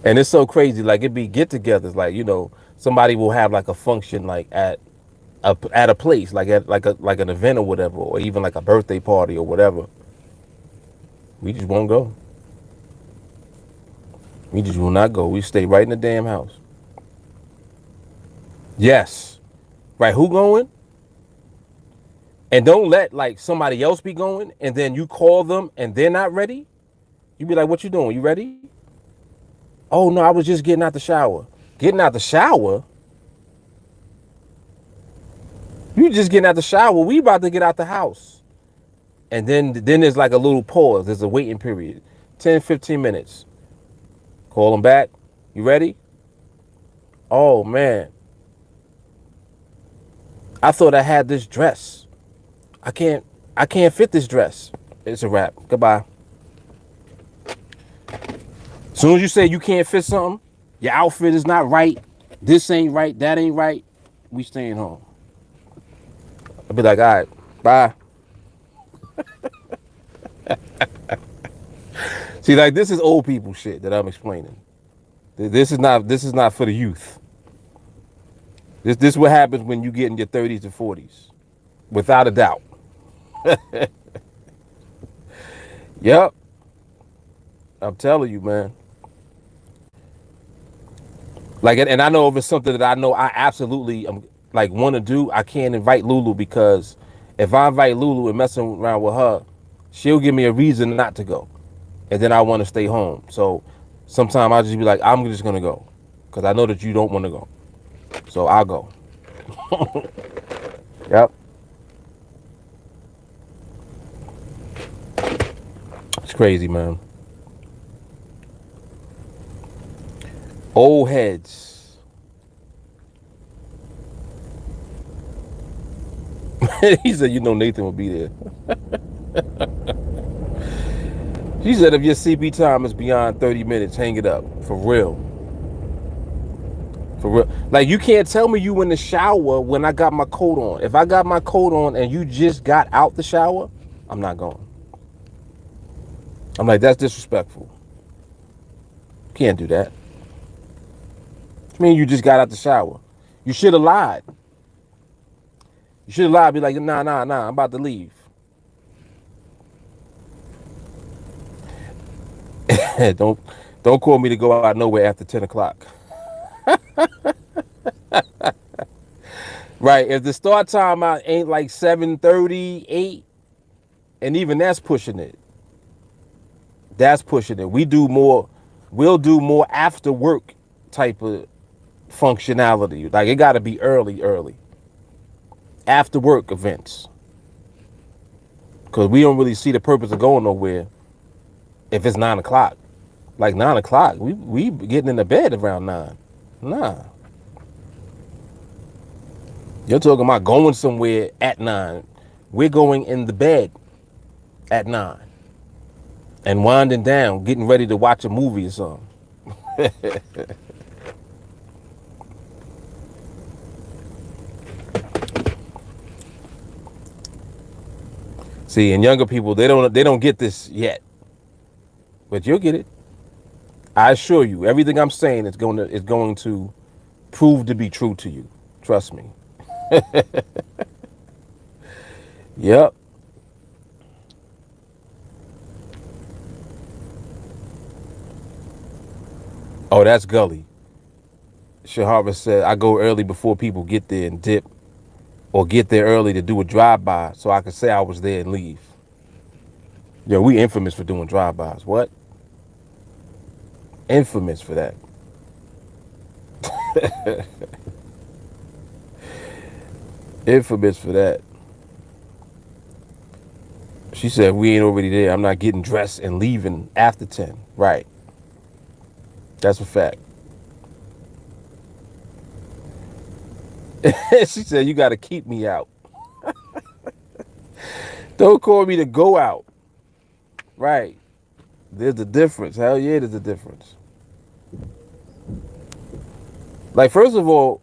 And it's so crazy. Like it be get-togethers. Like somebody will have like a function like at a place, like like an event or whatever, or even like a birthday party or whatever. We just won't go. We just will not go. We stay right in the damn house. Yes. Right. Who going? And don't let like somebody else be going and then you call them and they're not ready. You be like, what you doing? You ready? Oh no, I was just getting out the shower. Getting out the shower? You just getting out the shower. We about to get out the house. And then there's like a little pause. There's a waiting period. 10, 15 minutes. Call them back. You ready? Oh man. I thought I had this dress. I can't fit this dress. It's a wrap. Goodbye. As soon as you say you can't fit something, your outfit is not right, this ain't right, that ain't right, we staying home. I'll be like, all right, bye. See, like this is old people shit that I'm explaining. This is not for the youth. This is what happens when you get in your 30s and 40s. Without a doubt. Yep. I'm telling you, man. Like, and I know if it's something that I know I absolutely like want to do, I can't invite Lulu because if I invite Lulu and messing around with her, she'll give me a reason not to go, and then I want to stay home. So sometimes I'll just be like, I'm just gonna go because I know that you don't want to go, so I'll go. Yep. It's crazy, man. Old heads. He said, Nathan will be there. She said, if your CP time is beyond 30 minutes, hang it up. For real. For real. Like, you can't tell me you in the shower when I got my coat on. If I got my coat on and you just got out the shower, I'm not going. I'm like, that's disrespectful. Can't do that. I mean, you just got out the shower. You should have lied. You should have lied. Be like, nah, I'm about to leave. don't call me to go out nowhere after 10 o'clock. Right. If the start time out ain't like 7:38, and even that's pushing it. That's pushing it. We'll do more after work type of functionality. Like it gotta be early. After work events. Cause we don't really see the purpose of going nowhere if it's 9 o'clock. Like 9 o'clock. We getting into bed around 9. Nah. You're talking about going somewhere at 9. We're going in the bed at 9 and winding down, getting ready to watch a movie or something. See, and younger people, they don't get this yet, but you'll get it. I assure you, everything I'm saying is going to prove to be true to you. Trust me. Yep. Oh, that's Gully. Shahara said, I go early before people get there and dip, or get there early to do a drive-by so I can say I was there and leave. Yo, we infamous for doing drive-bys. What? Infamous for that. Infamous for that. She said, we ain't already there. I'm not getting dressed and leaving after 10. Right. That's a fact. She said, you got to keep me out. Don't call me to go out. Right. There's a difference. Hell yeah, there's a difference. Like, first of all,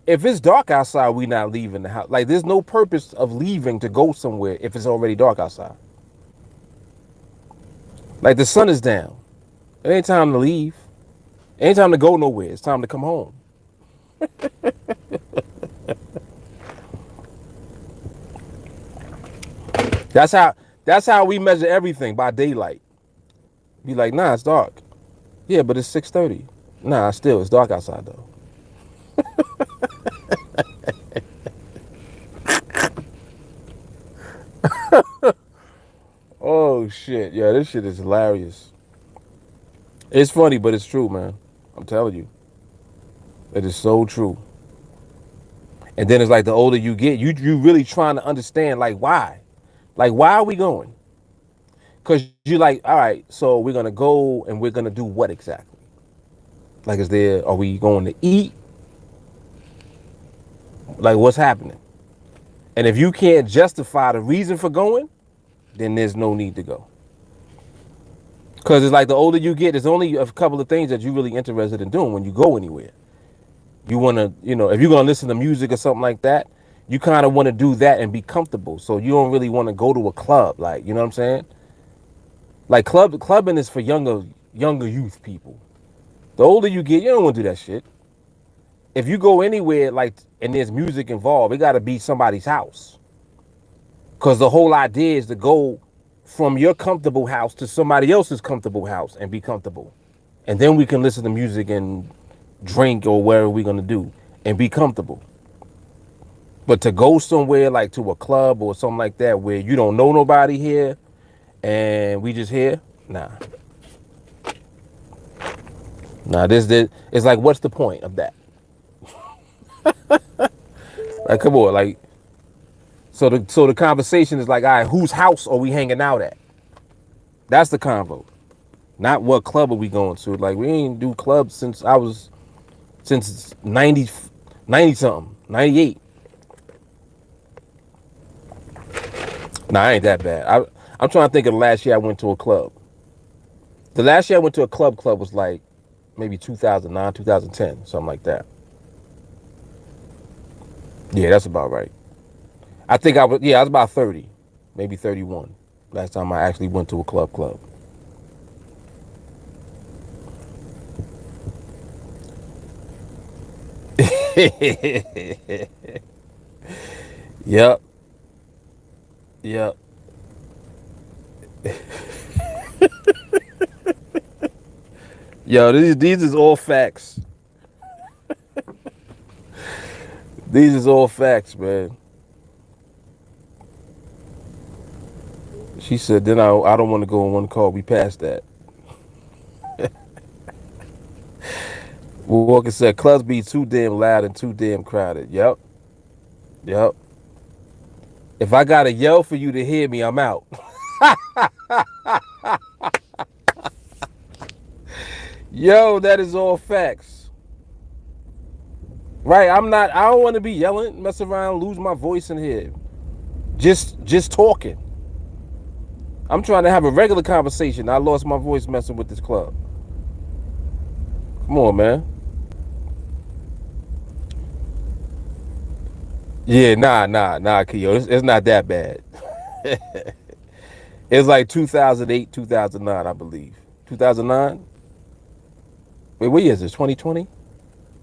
if it's dark outside, we not leaving the house. Like, there's no purpose of leaving to go somewhere if it's already dark outside. Like, the sun is down. It ain't time to leave. It ain't time to go nowhere. It's time to come home. That's how we measure everything, by daylight. Be like, nah, it's dark. Yeah, but it's 6:30. Nah, still, it's dark outside though. Oh shit, yeah, this shit is hilarious. It's funny, but it's true, man. I'm telling you, it is so true. And then it's like the older you get, you really trying to understand like why are we going? Because you like, all right, so we're gonna go and we're gonna do what exactly? Like, are we going to eat? Like, what's happening? And if you can't justify the reason for going, then there's no need to go. Because it's like the older you get, there's only a couple of things that you're really interested in doing when you go anywhere. You want to, if you're going to listen to music or something like that, you kind of want to do that and be comfortable. So you don't really want to go to a club, like, you know what I'm saying? Like, clubbing is for younger youth people. The older you get, you don't want to do that shit. If you go anywhere, like, and there's music involved, it got to be somebody's house. Because the whole idea is to go from your comfortable house to somebody else's comfortable house and be comfortable. And then we can listen to music and drink or whatever we're going to do and be comfortable. But to go somewhere like to a club or something like that where you don't know nobody here and we just here, nah. Nah, this it's like, what's the point of that? Like, come on, like, so the conversation is like, all right, whose house are we hanging out at? That's the convo. Not what club are we going to. Like, we ain't do clubs since 90 something, 98. Nah, I ain't that bad. I'm trying to think of the last year I went to a club. The last year I went to a club was like maybe 2009, 2010, something like that. Yeah, that's about right. I think I was about 30, maybe 31. Last time I actually went to a club. Yep. Yep. Yo, these is all facts. These is all facts, man. She said, then I don't want to go on one call. We passed that. Walker said, clubs be too damn loud and too damn crowded. Yep. Yep. If I gotta yell for you to hear me, I'm out. Yo, that is all facts. Right, I don't want to be yelling, mess around, lose my voice in here. Just talking. I'm trying to have a regular conversation. I lost my voice messing with this club. Come on, man. Yeah, nah, Keo. It's not that bad. It's like 2008, 2009, I believe. 2009? Wait, what year is this? 2020?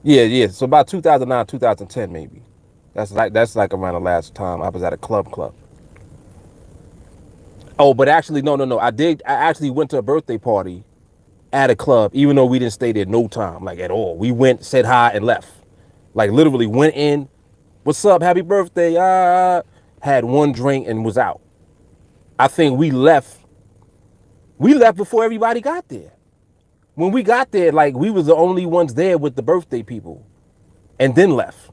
Yeah. So about 2009, 2010 maybe. That's like around the last time I was at a club. Oh, but actually, no. I actually went to a birthday party at a club, even though we didn't stay there no time, like at all. We went, said hi, and left. Like literally went in, what's up, happy birthday, had one drink and was out. I think we left before everybody got there. When we got there, like we was the only ones there with the birthday people, and then left.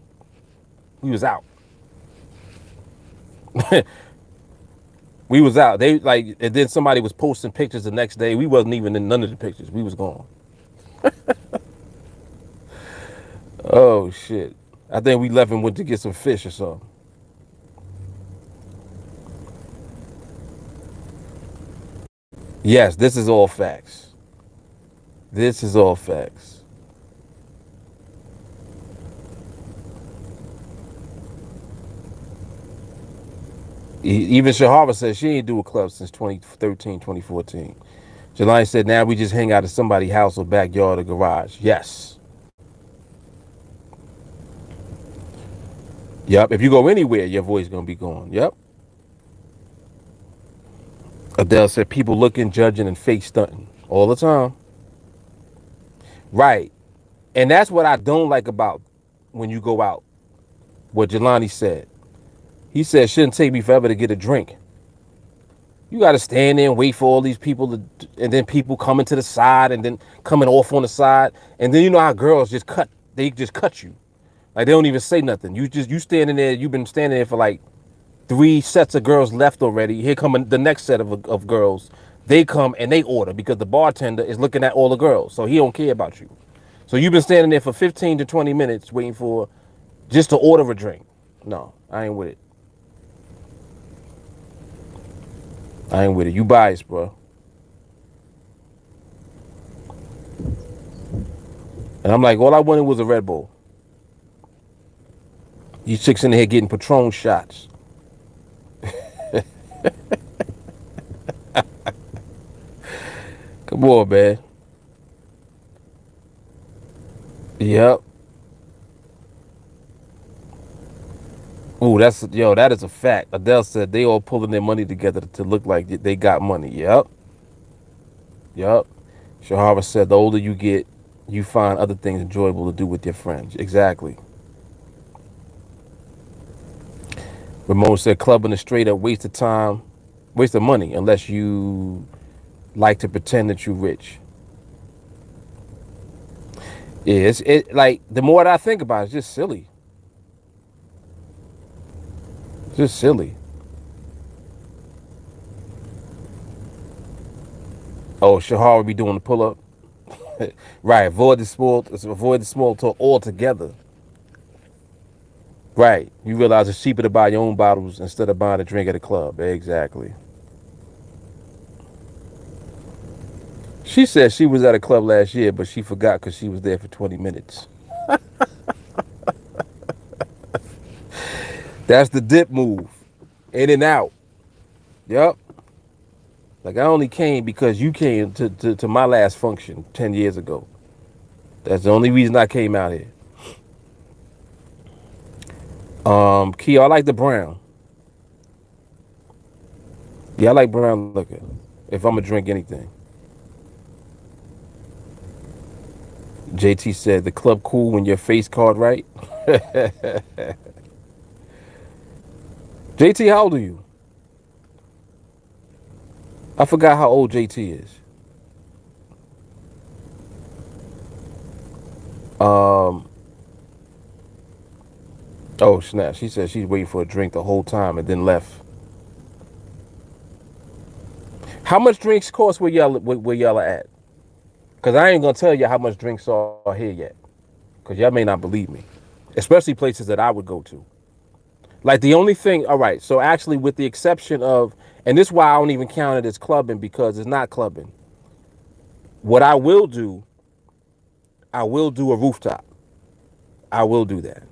We was out. We was out. They like, and then somebody was posting pictures the next day. We wasn't even in none of the pictures. We was gone. Oh shit. I think we left and went to get some fish or something. Yes, this is all facts. This is all facts. Even Shahara says she ain't do a club since 2013, 2014. Jelani said, now we just hang out at somebody's house or backyard or garage. Yes. Yep. If you go anywhere, your voice gonna be gone. Yep. Adele said, people looking, judging, and fake stunting all the time. Right. And that's what I don't like about when you go out. What Jelani said. He said, it shouldn't take me forever to get a drink. You got to stand there and wait for all these people and then people coming to the side and then coming off on the side. And then you know how girls they just cut you. Like they don't even say nothing. You standing there, you've been standing there for like 3 sets of girls left already. Here coming the next set of girls. They come and they order because the bartender is looking at all the girls. So he don't care about you. So you've been standing there for 15 to 20 minutes waiting for just to order a drink. No, I ain't with it. I ain't with it. You biased, bro. And I'm like, all I wanted was a Red Bull. You chicks in here getting Patron shots. Come on, man. Yep. Ooh, that is a fact. Adele said they all pulling their money together to look like they got money. Yep. Shahara said the older you get, you find other things enjoyable to do with your friends. Exactly. Ramon said clubbing is straight up waste of time, waste of money, unless you like to pretend that you're rich. Yeah, it like the more that I think about it, it's just silly. Just silly. Oh, Shahara be doing the pull up. Right. Avoid the small talk altogether. Right. You realize it's cheaper to buy your own bottles instead of buying a drink at a club. Exactly. She said she was at a club last year, but she forgot because she was there for 20 minutes. That's the dip move. In and out. Yep. Like I only came because you came to my last function 10 years ago. That's the only reason I came out here. Key, I like the brown. Yeah, I like brown liquor. If I'm gonna drink anything. JT said the club cool when your face card right. JT, how old are you? I forgot how old JT is. Oh snap! She said she's waiting for a drink the whole time and then left. How much drinks cost where y'all at? Because I ain't going to tell you how much drinks are here yet. Because y'all may not believe me. Especially places that I would go to. Like the only thing, all right, so actually with the exception of, and this is why I don't even count it as clubbing because it's not clubbing. What I will do a rooftop. I will do that.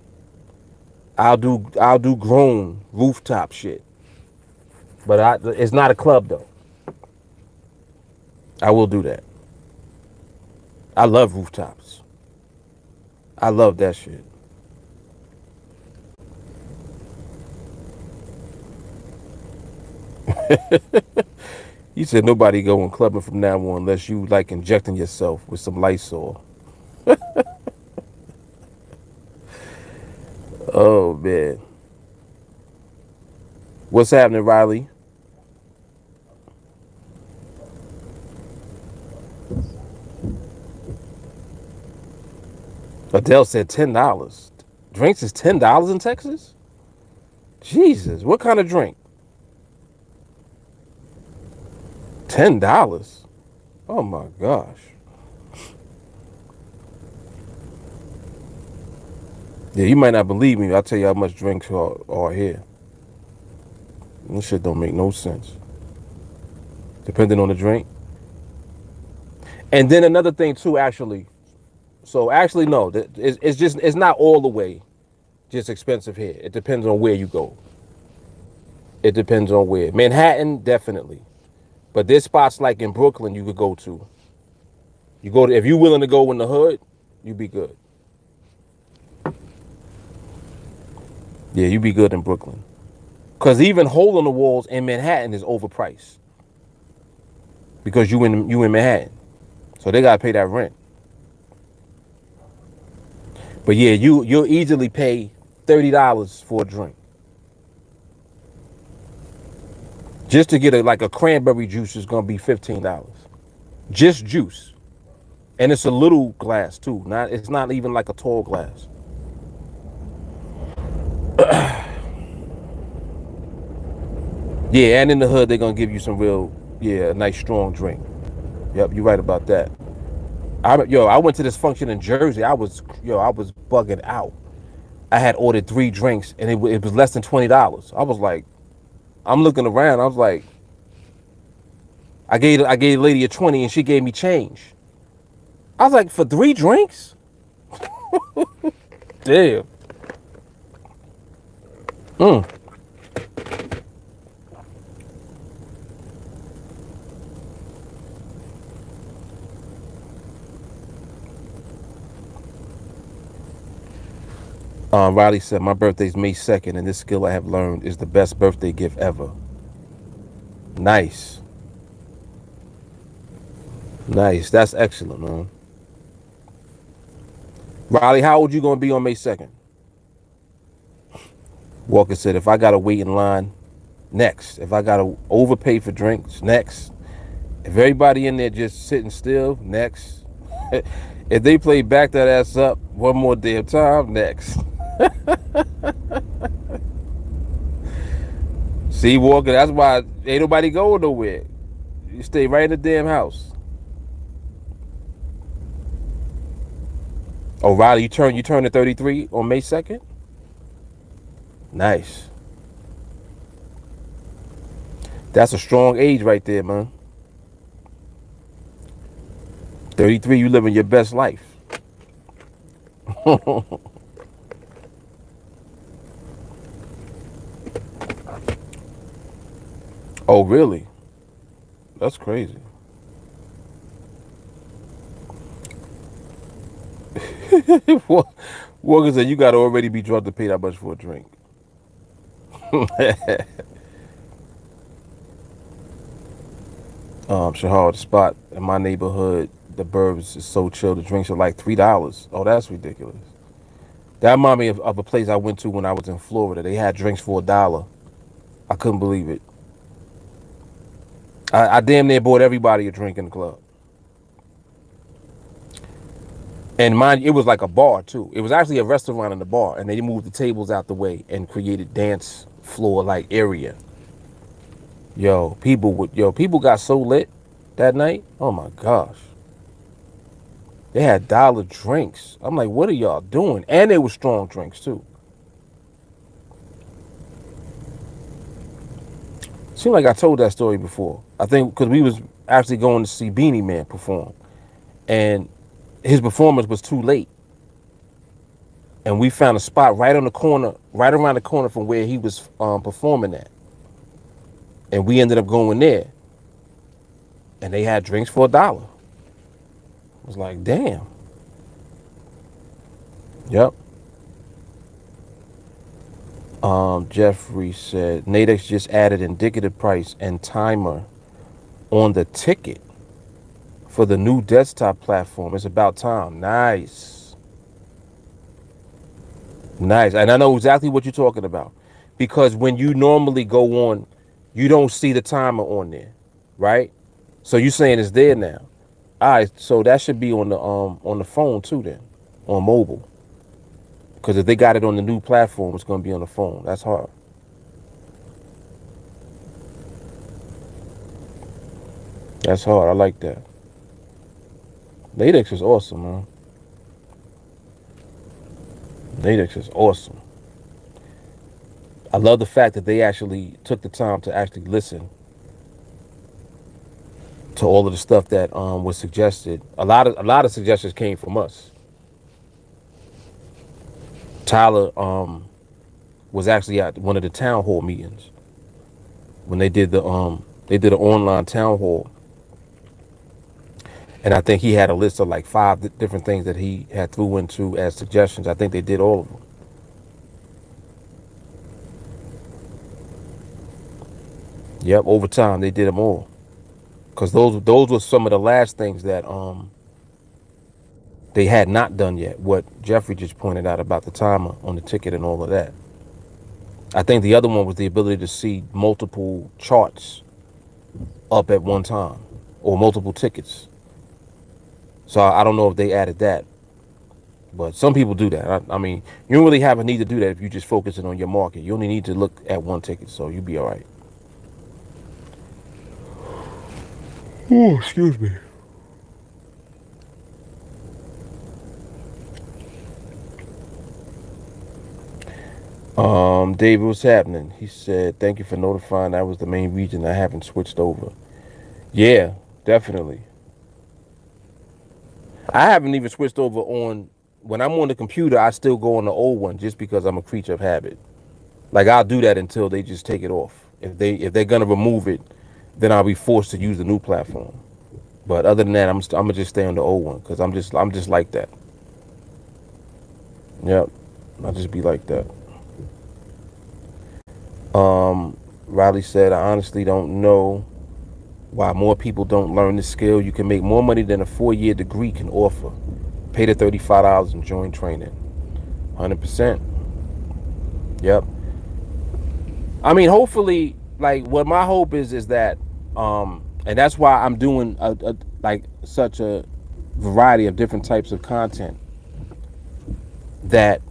I'll do grown rooftop shit. But it's not a club though. I will do that. I love rooftops. I love that shit. You said nobody going clubbing from now on unless you like injecting yourself with some Lysol. Oh man. What's happening, Riley? Adele said $10. Drinks is $10 in Texas? Jesus, what kind of drink? $10? Oh my gosh. Yeah, you might not believe me. I'll tell you how much drinks are here. This shit don't make no sense. Depending on the drink. And then another thing too, actually. So actually, no, it's not all the way just expensive here. It depends on where you go. It depends on where. Manhattan, definitely. But there's spots like in Brooklyn you could go to. You go to if you're willing to go in the hood, you be good. Yeah, you be good in Brooklyn. Cause even hole in the walls in Manhattan is overpriced. Because you in Manhattan. So they gotta pay that rent. But yeah, you'll easily pay $30 for a drink. Just to get like a cranberry juice is gonna be $15. Just juice. And it's a little glass too. It's not even like a tall glass. Yeah, and in the hood they're gonna give you some real, yeah, a nice strong drink. Yep, you're right about that. I went to this function in Jersey. I was bugging out. I had ordered 3 drinks and it was less than $20. I was like, I'm looking around. I was like, I gave the lady a 20 and she gave me change. I was like, for 3 drinks? Damn. Mm. Riley said, my birthday's May 2nd, and this skill I have learned is the best birthday gift ever. Nice. Nice. That's excellent, man. Riley, how old you going to be on May 2nd? Walker said, if I got to wait in line, next. If I got to overpay for drinks, next. If everybody in there just sitting still, next. If they play back that ass up one more damn time, next. See, Walker, that's why ain't nobody going nowhere. You stay right in the damn house. Oh, Riley, you turn to 33 on May 2nd? Nice. That's a strong age right there, man. 33, you living your best life. Oh, really? That's crazy. Walker said, you got to already be drunk to pay that much for a drink. Shahar, the spot in my neighborhood, the burbs is so chill. The drinks are like $3. Oh, that's ridiculous. That reminded me of a place I went to when I was in Florida. They had drinks for $1. I couldn't believe it. I damn near bought everybody a drink in the club. And mind you, it was like a bar too. It was actually a restaurant in the bar, and they moved the tables out the way and created dance floor like area. People got so lit that night. Oh my gosh. They had dollar drinks. I'm like, what are y'all doing? And they were strong drinks too. Seemed like I told that story before. I think because we was actually going to see Beanie Man perform, and his performance was too late, and we found a spot right on the corner, right around the corner from where he was performing at, and we ended up going there, and they had drinks for $1. I was like, damn. Yep. Jeffrey said NADEX just added indicative price and timer on the ticket for the new desktop platform. It's about time. Nice. Nice. And I know exactly what you're talking about. Because when you normally go on, you don't see the timer on there, right? So you're saying it's there now. All right, so that should be on the phone too then, on mobile. Because if they got it on the new platform, it's going to be on the phone. That's hard. That's hard. I like that. NADEX is awesome, man. NADEX is awesome. I love the fact that they actually took the time to actually listen to all of the stuff that was suggested. A lot of suggestions came from us. Tyler was actually at one of the town hall meetings when they did an online town hall, and I think he had a list of like 5 different things that he had threw into as suggestions. I think they did all of them. Yep, over time they did them all, because those were some of the last things that they had not done yet. What Jeffrey just pointed out about the timer on the ticket and all of that. I think the other one was the ability to see multiple charts up at one time or multiple tickets. So I don't know if they added that, but some people do that. I mean, you don't really have a need to do that if you're just focusing on your market. You only need to look at one ticket, so you'll be all right. Oh, excuse me. David, what's happening? He said, thank you for notifying. That was the main reason I haven't switched over. Yeah, definitely. I haven't even switched over on, when I'm on the computer, I still go on the old one just because I'm a creature of habit. Like I'll do that until they just take it off. If they're gonna remove it, then I'll be forced to use the new platform. But other than that, I'm gonna just stay on the old one because I'm just like that. Yep, I'll just be like that. Riley said, I honestly don't know why more people don't learn this skill. You can make more money than a 4-year degree can offer. Pay the $35 and join training. 100%. Yep. I mean, hopefully, like what my hope is that, and that's why I'm doing like such a variety of different types of content that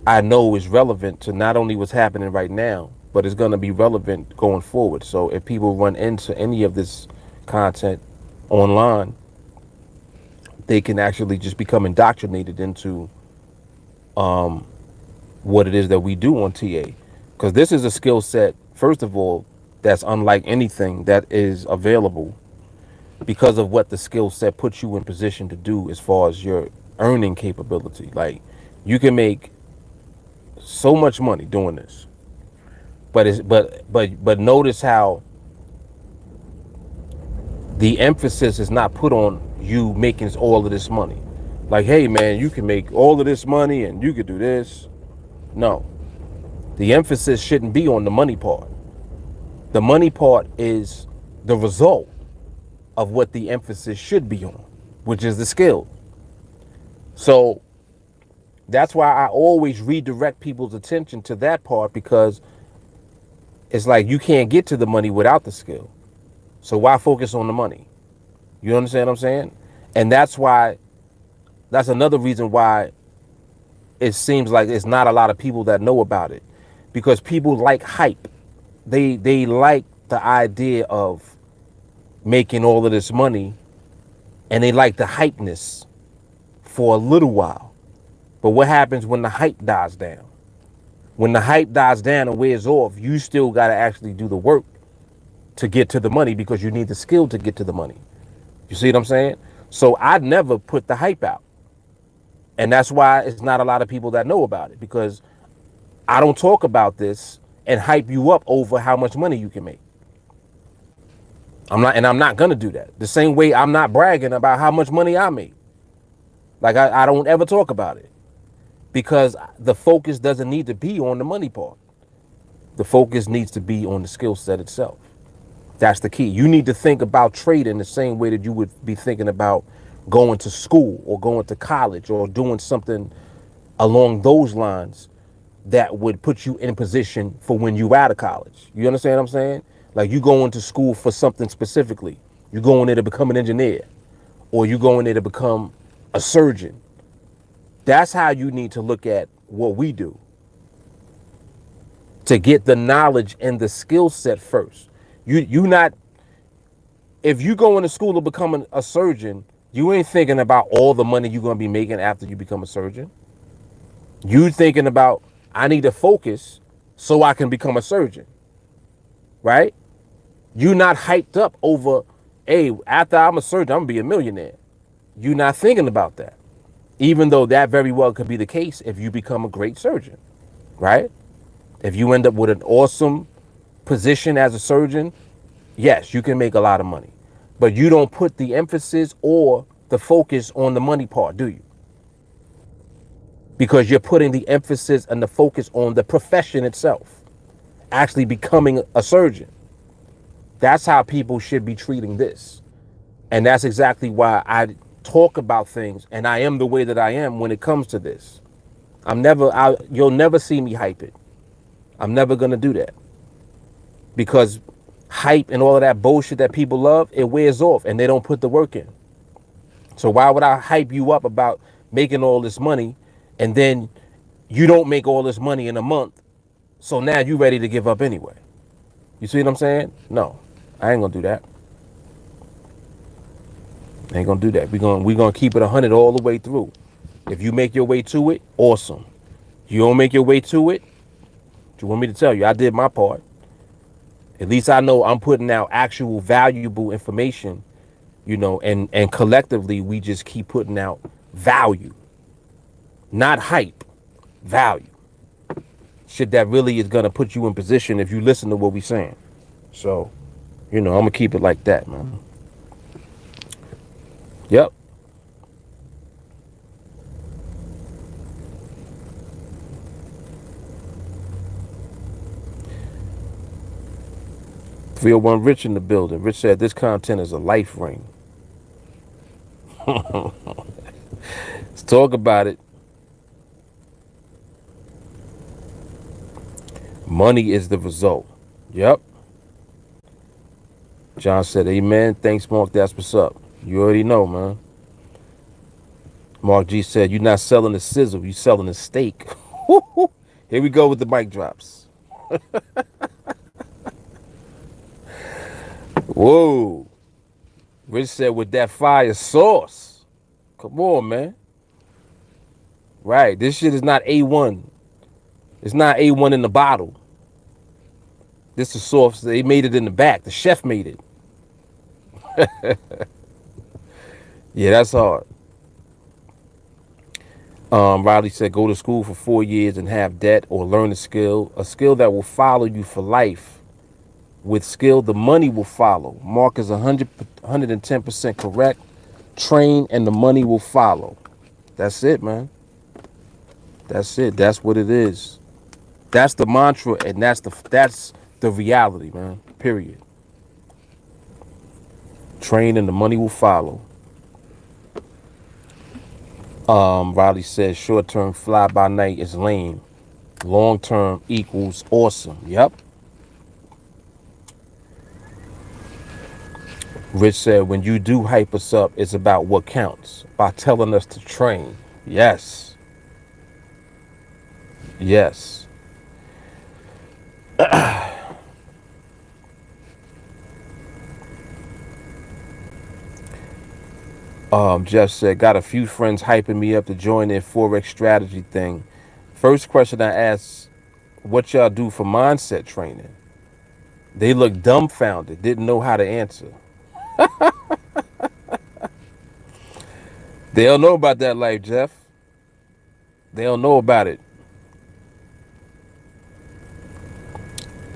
I know is relevant to not only what's happening right now, but it's going to be relevant going forward. So if people run into any of this content online, they can actually just become indoctrinated into what it is that we do on TA. Because this is a skill set, first of all, that's unlike anything that is available because of what the skill set puts you in position to do as far as your earning capability. Like you can make so much money doing this. But notice how the emphasis is not put on you making all of this money. Like, hey man, you can make all of this money and you could do this. No. The emphasis shouldn't be on the money part. The money part is the result of what the emphasis should be on, which is the skill. So that's why I always redirect people's attention to that part, because it's like you can't get to the money without the skill. So why focus on the money? You understand what I'm saying? And that's another reason why it seems like it's not a lot of people that know about it, because people like hype. They like the idea of making all of this money, and they like the hypeness. for a little while. But what happens when the hype dies down? When the hype dies down and wears off, you still got to actually do the work to get to the money because you need the skill to get to the money. You see what I'm saying? So I never put the hype out. And that's why it's not a lot of people that know about it, because I don't talk about this and hype you up over how much money you can make. I'm not going to do that. The same way I'm not bragging about how much money I make. Like I don't ever talk about it, because the focus doesn't need to be on the money part. The focus needs to be on the skill set itself. That's the key. You need to think about trading the same way that you would be thinking about going to school or going to college or doing something along those lines that would put you in position for when you out of college. You understand what I'm saying? Like you go into school for something specifically. You go in there to become an engineer, or you go in there to become a surgeon. That's how you need to look at what we do, to get the knowledge and the skill set first. You not, if you go into school to become a surgeon, you ain't thinking about all the money you're going to be making after you become a surgeon. You thinking about, I need to focus so I can become a surgeon, right? You not hyped up over, hey, after I'm a surgeon, I'm gonna be a millionaire. You not thinking about that, even though that very well could be the case if you become a great surgeon, right? If you end up with an awesome position as a surgeon, yes, you can make a lot of money, but you don't put the emphasis or the focus on the money part, do you? Because you're putting the emphasis and the focus on the profession itself, actually becoming a surgeon. That's how people should be treating this. And that's exactly why I talk about things, and I am the way that I am when it comes to this. You'll never see me hype it. I'm never going to do that, because hype and all of that bullshit that people love, it wears off and they don't put the work in. So why would I hype you up about making all this money and then you don't make all this money in a month? So now you ready to give up anyway. You see what I'm saying? No, I ain't gonna do that. I ain't gonna do that. We're gonna keep it 100 all the way through. If you make your way to it, awesome. You don't make your way to it, what you want me to tell you? I did my part. At least I know I'm putting out actual valuable information, and collectively we just keep putting out value, not hype, value. Shit that really is gonna put you in position if you listen to what we're saying. So, I'm gonna keep it like that, man. Yep. Feel one Rich in the building. Rich said this content is a life ring. Let's talk about it. Money is the result. Yep. John said, amen. Thanks, Mark. That's what's up. You already know, man. Mark G said, you're not selling the sizzle. You selling the steak. Here we go with the mic drops. Whoa. Rich said, with that fire sauce. Come on, man. Right. This shit is not A1. It's not A1 in the bottle. This is sauce. They made it in the back. The chef made it. Yeah, that's hard. Riley said, go to school for 4 years and have debt, or learn a skill that will follow you for life. With skill, the money will follow. Mark is 110% correct. Train and the money will follow. That's it, man. That's it. That's what it is. That's the mantra, and that's the reality, man. Period. Train and the money will follow. Riley says short term fly by night is lame. Long term equals awesome. Yep. Rich said when you do hype us up, it's about what counts. By telling us to train. Yes. Yes. Jeff said, got a few friends hyping me up to join their Forex strategy thing. First question I asked, what y'all do for mindset training? They looked dumbfounded, didn't know how to answer. They don't know about that life, Jeff. They don't know about it.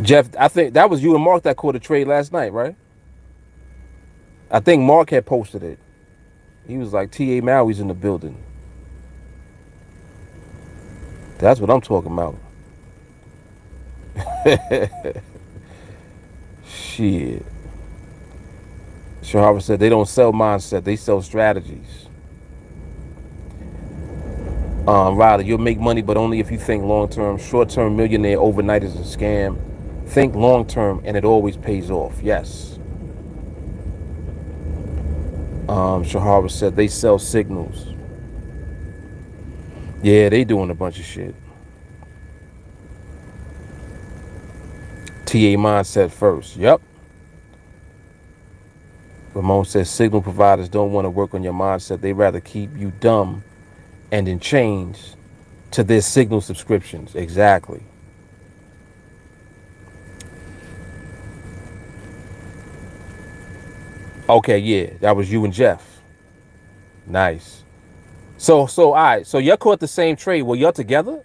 Jeff, I think that was you and Mark that caught a trade last night, right? I think Mark had posted it. He was like, T.A. Maui's in the building. That's what I'm talking about. Shit. Harvard said they don't sell mindset, they sell strategies. Riley, you'll make money, but only if you think long term. Short term millionaire overnight is a scam. Think long term, and it always pays off. Yes. Shahara said they sell signals. Yeah, they doing a bunch of shit. TA mindset first. Yep. Ramon says signal providers don't want to work on your mindset. They rather keep you dumb and in chains to their signal subscriptions. Exactly. Okay, yeah, that was you and Jeff. Nice. So all right. So y'all caught the same trade. Were y'all together,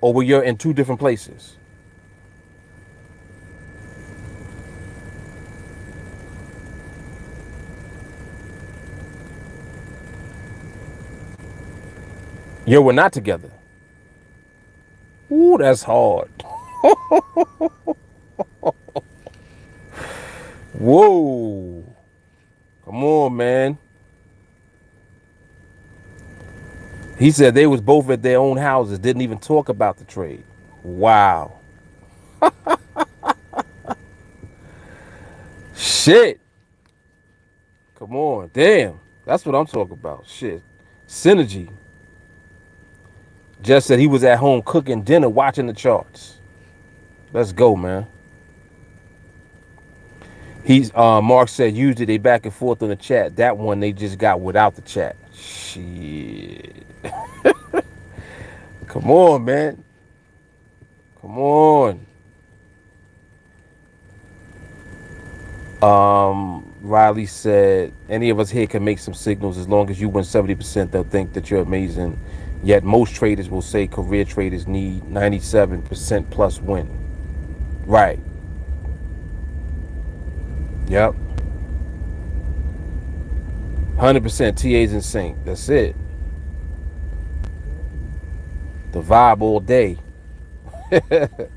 or were you in two different places? You were not together. Ooh, that's hard. Whoa. Come on, man. He said they was both at their own houses, didn't even talk about the trade. Wow. Shit. Come on. Damn. That's what I'm talking about. Shit. Synergy. Just said he was at home cooking dinner, watching the charts. Let's go, man. He's Mark said usually they back and forth on the chat. That one they just got without the chat. Shit. Come on, man. Come on. Riley said any of us here can make some signals as long as you win 70%. They'll think that you're amazing. Yet most traders will say career traders need 97% plus win. Right. Yep. 100% TA's in sync. That's it. The vibe all day. The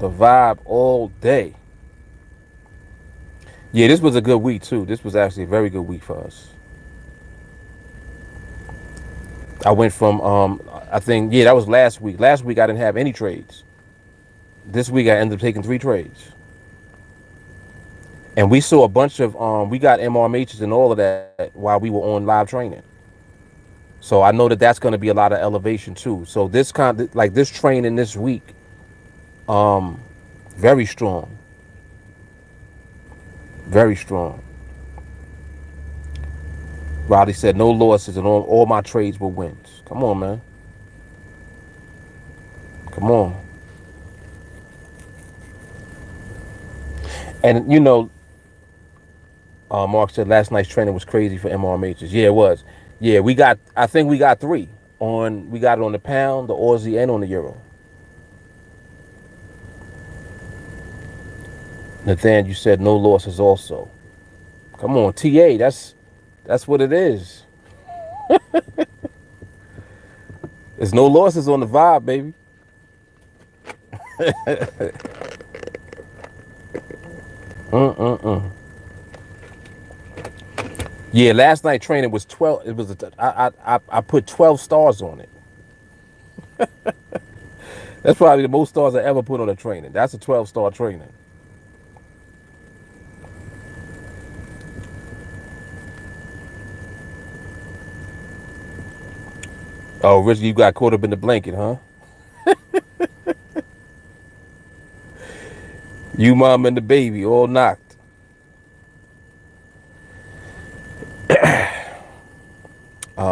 vibe all day. Yeah, this was a good week too. This was actually a very good week for us. I went from I think that was last week. Last week I didn't have any trades. This week I ended up taking 3 trades. And we saw a bunch of we got MRMHs and all of that while we were on live training. So I know that that's going to be a lot of elevation too. So this like this training this week, very strong, very strong. Riley said no losses and all my trades were wins. Come on, man. Come on. And you know, Mark said last night's training was crazy for MRMHs. Yeah, it was. Yeah, I think we got 3 on. We got it on the pound, the Aussie, and on the euro. Nathan, you said no losses also. Come on, TA. That's what it is. There's no losses on the vibe, baby. Yeah, last night training was 12. It was I put 12 stars on it. That's probably the most stars I ever put on a training. That's a 12-star training. Oh, Richie, you got caught up in the blanket, huh? You, mom, and the baby all knocked.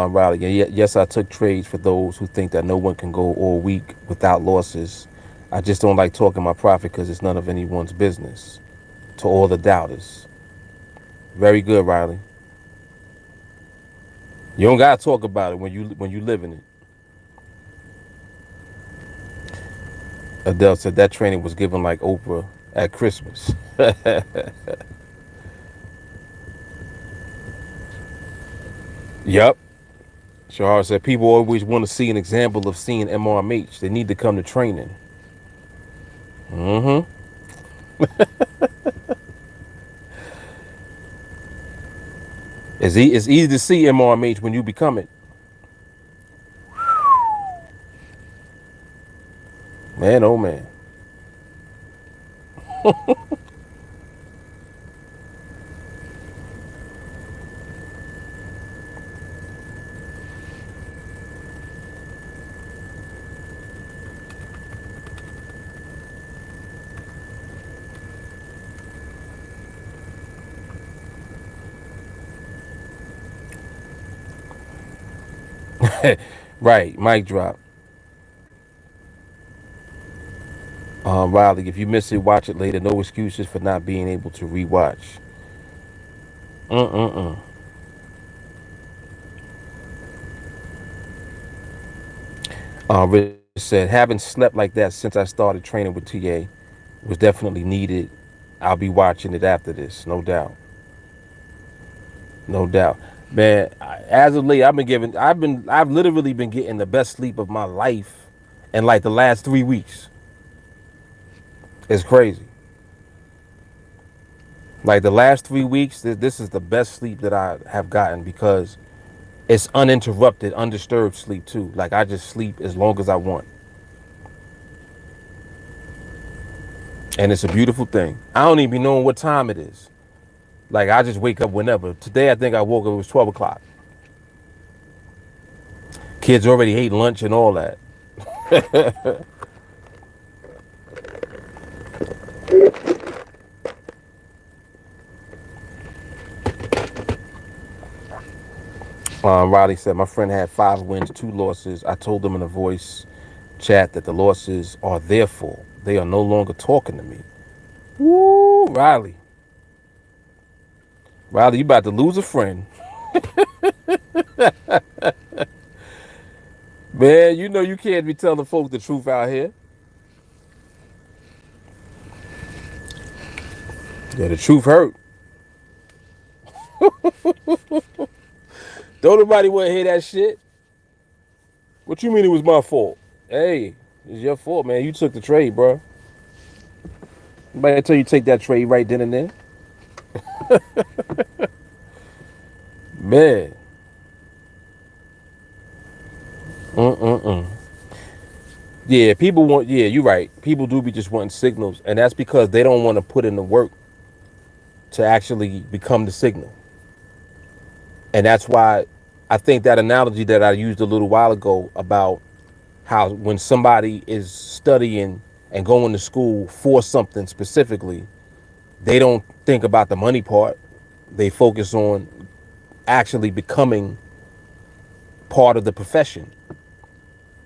Riley, yes, I took trades for those who think that no one can go all week without losses. I just don't like talking my profit because it's none of anyone's business. To all the doubters. Very good, Riley. You don't gotta talk about it when you live in it. Adele said that training was given like Oprah at Christmas. Yep. Shahar said people always want to see an example of seeing MRMH. They need to come to training. Mm-hmm. It's easy to see MRMH when you become it. Man, oh man. Right, mic drop. Riley, if you miss it, watch it later. No excuses for not being able to rewatch. Mm-mm-mm. Rich said, haven't slept like that since I started training with TA. Was definitely needed. I'll be watching it after this, no doubt. No doubt. Man, as of late, I've literally been getting the best sleep of my life in like the last 3 weeks. It's crazy. Like the last 3 weeks, this is the best sleep that I have gotten because it's uninterrupted, undisturbed sleep too. Like I just sleep as long as I want. And it's a beautiful thing. I don't even be knowing what time it is. Like I just wake up whenever. Today I think I woke up, it was 12 o'clock. Kids already ate lunch and all that. Riley said, my friend had 5 wins, 2 losses. I told them in a voice chat that the losses are their fault. They are no longer talking to me. Woo, Riley. Riley, you about to lose a friend. Man, you know you can't be telling folks the truth out here. Yeah, the truth hurt. Don't nobody want to hear that shit. What you mean it was my fault? Hey, it's your fault, man. You took the trade, bro. Nobody tell you to take that trade right then and there. Man. Mm-mm-mm. Yeah, people want, yeah, you're right. People do be just wanting signals. And that's because they don't want to put in the work to actually become the signal. And that's why I think that analogy that I used a little while ago about how when somebody is studying and going to school for something specifically, they don't think about the money part. They focus on actually becoming part of the profession.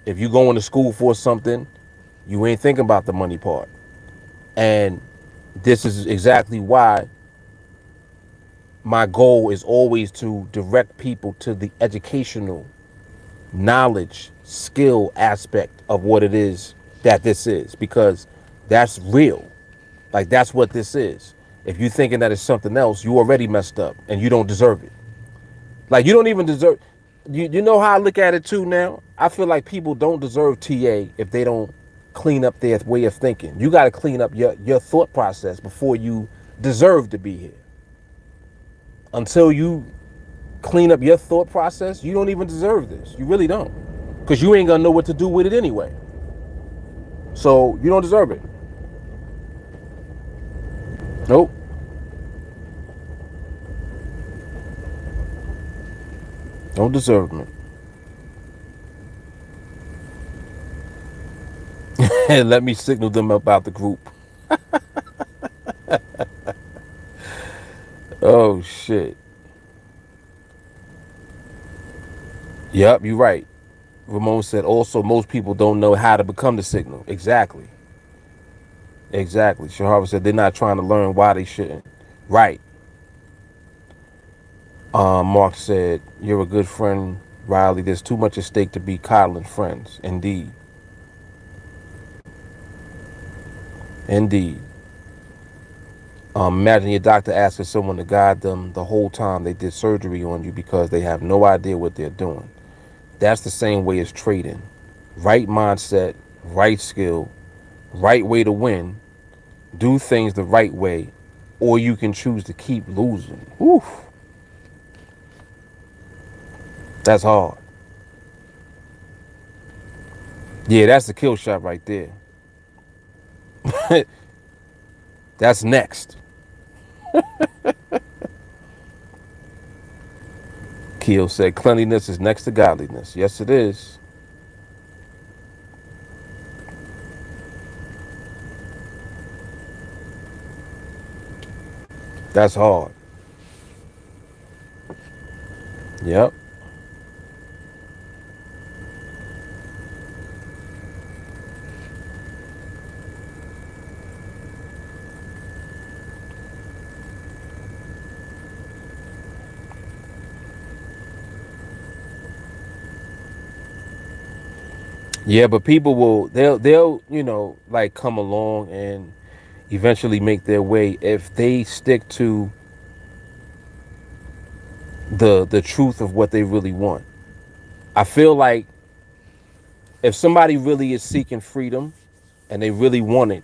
If you going to school for something, you ain't thinking about the money part. And this is exactly why my goal is always to direct people to the educational knowledge, skill aspect of what it is that this is, because that's real. Like that's what this is. If you're thinking that it's something else, you already messed up and you don't deserve it. Like you don't even deserve. You know how I look at it too now? I feel like people don't deserve TA if they don't clean up their way of thinking. You got to clean up your thought process before you deserve to be here. Until you clean up your thought process, you don't even deserve this. You really don't. Because you ain't going to know what to do with it anyway. So you don't deserve it. Nope. Don't deserve it. And let me signal them about the group. Oh shit. Yep, you're right. Ramon said also most people don't know how to become the signal. Exactly. Exactly. Shahara said they're not trying to learn why they shouldn't. Right. Mark said, you're a good friend, Riley. There's too much at stake to be coddling friends. Indeed. Indeed. Imagine your doctor asking someone to guide them the whole time they did surgery on you because they have no idea what they're doing. That's the same way as trading. Right mindset, right skill, right way to win. Do things the right way, or you can choose to keep losing. Oof, that's hard. Yeah, that's the kill shot right there. That's next. Keel said, cleanliness is next to godliness. Yes, it is. That's hard. Yep. Yeah, but people will they'll like come along and eventually make their way if they stick to the truth of what they really want. I feel like if somebody really is seeking freedom and they really want it,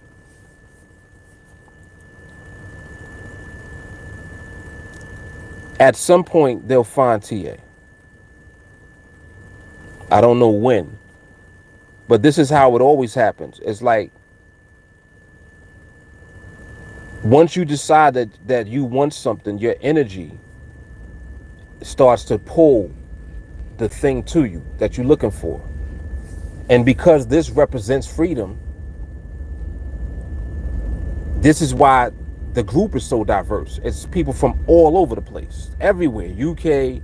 at some point they'll find TA. I don't know when, but this is how it always happens. It's like once you decide that you want something, your energy starts to pull the thing to you that you're looking for. And because this represents freedom, this is why the group is so diverse. It's people from all over the place, everywhere. UK,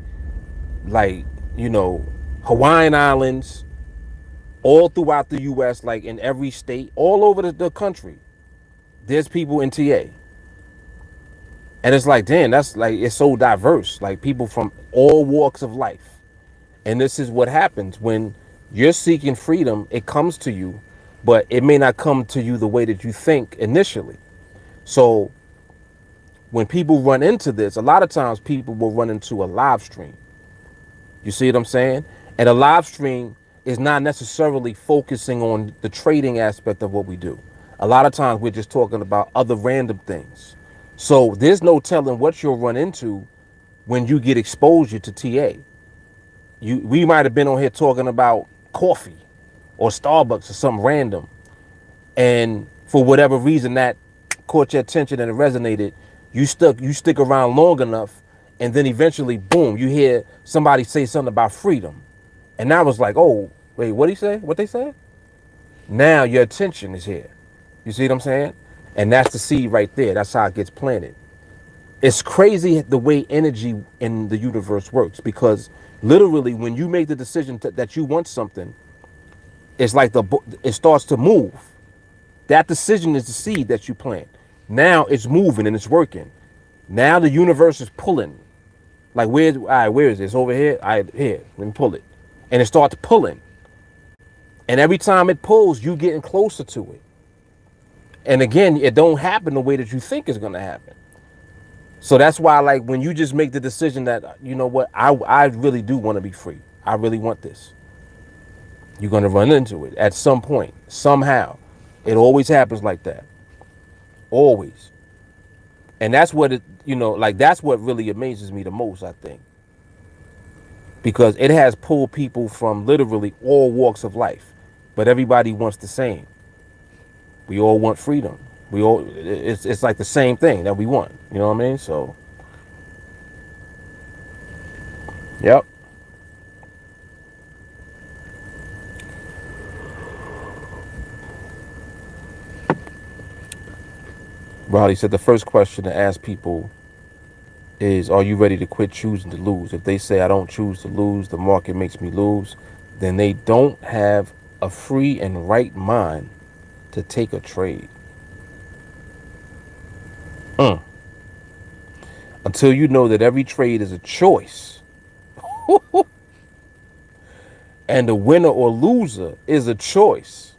like, you know, Hawaiian Islands, all throughout the US, like in every state, all over the country. There's people in TA. And it's like, damn, that's like, it's so diverse. Like people from all walks of life. And this is what happens when you're seeking freedom, it comes to you, but it may not come to you the way that you think initially. So when people run into this, a lot of times people will run into a live stream. You see what I'm saying? And a live stream is not necessarily focusing on the trading aspect of what we do. A lot of times we're just talking about other random things. So there's no telling what you'll run into when you get exposure to TA. We might have been on here talking about coffee or Starbucks or something random, and for whatever reason that caught your attention and it resonated, you stick around long enough, and then eventually, boom, you hear somebody say something about freedom, and I was like, oh, wait, what he say? What they say? Now your attention is here. You see what I'm saying? And that's the seed right there. That's how it gets planted. It's crazy the way energy in the universe works, because literally when you make the decision that you want something, it's like it starts to move. That decision is the seed that you plant. Now it's moving and it's working. Now the universe is pulling. Like where is this? Over here? Here, let me pull it. And it starts pulling. And every time it pulls, you getting closer to it. And again, it don't happen the way that you think it's gonna happen. So that's why, like, when you just make the decision that, you know what, I really do want to be free. I really want this. You're gonna run into it at some point, somehow. It always happens like that. Always. And that's what like that's what really amazes me the most, I think. Because it has pulled people from literally all walks of life. But everybody wants the same. We all want freedom. It's like the same thing that we want. You know what I mean? So, yep. Riley said the first question to ask people is, are you ready to quit choosing to lose? If they say I don't choose to lose, the market makes me lose, then they don't have a free and right mind to take a trade. Mm. Until you know that every trade is a choice and the winner or loser is a choice,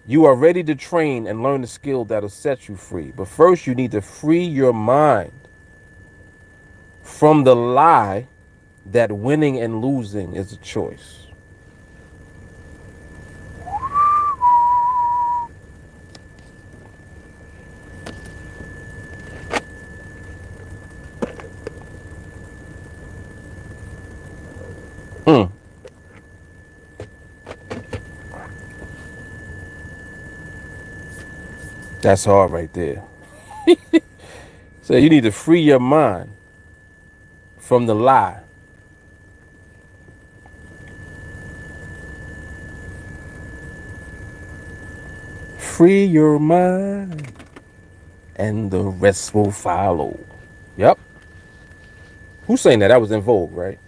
you are ready to train and learn the skill that'll set you free. But first, you need to free your mind from the lie that winning and losing is a choice. Mm. That's hard right there. So you need to free your mind from the lie. Free your mind and the rest will follow. Yep. Who's saying that? That was in Vogue, right?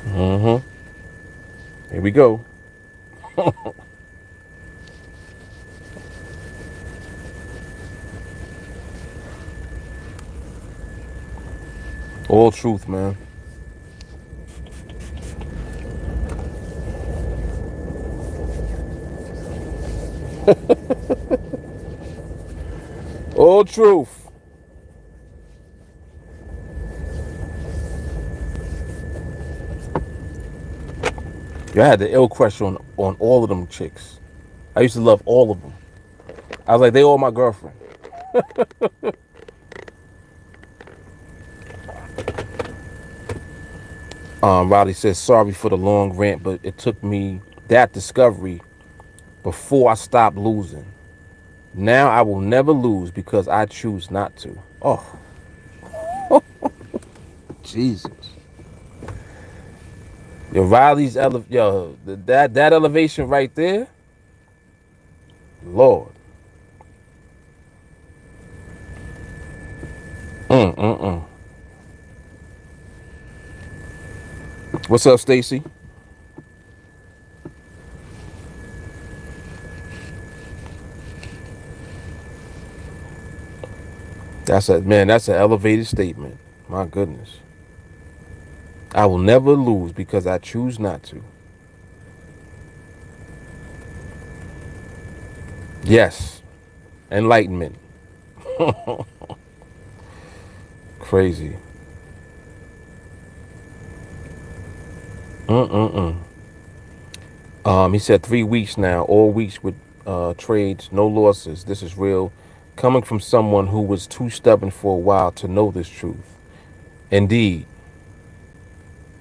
Mm-hmm. Here we go. All truth, man. All truth. Yo, I had the ill crush on all of them chicks. I used to love all of them. I was like, they all my girlfriend. Riley says, sorry for the long rant, but it took me that discovery before I stopped losing. Now I will never lose because I choose not to. Oh, Jesus. Yo, Riley's that elevation right there, Lord. Mm, mm, mm. What's up, Stacy? That's an elevated statement. My goodness. I will never lose because I choose not to. Yes. Enlightenment. Crazy. Mm-mm-mm. He said 3 weeks now, all weeks with trades, no losses. This is real. Coming from someone who was too stubborn for a while to know this truth. Indeed.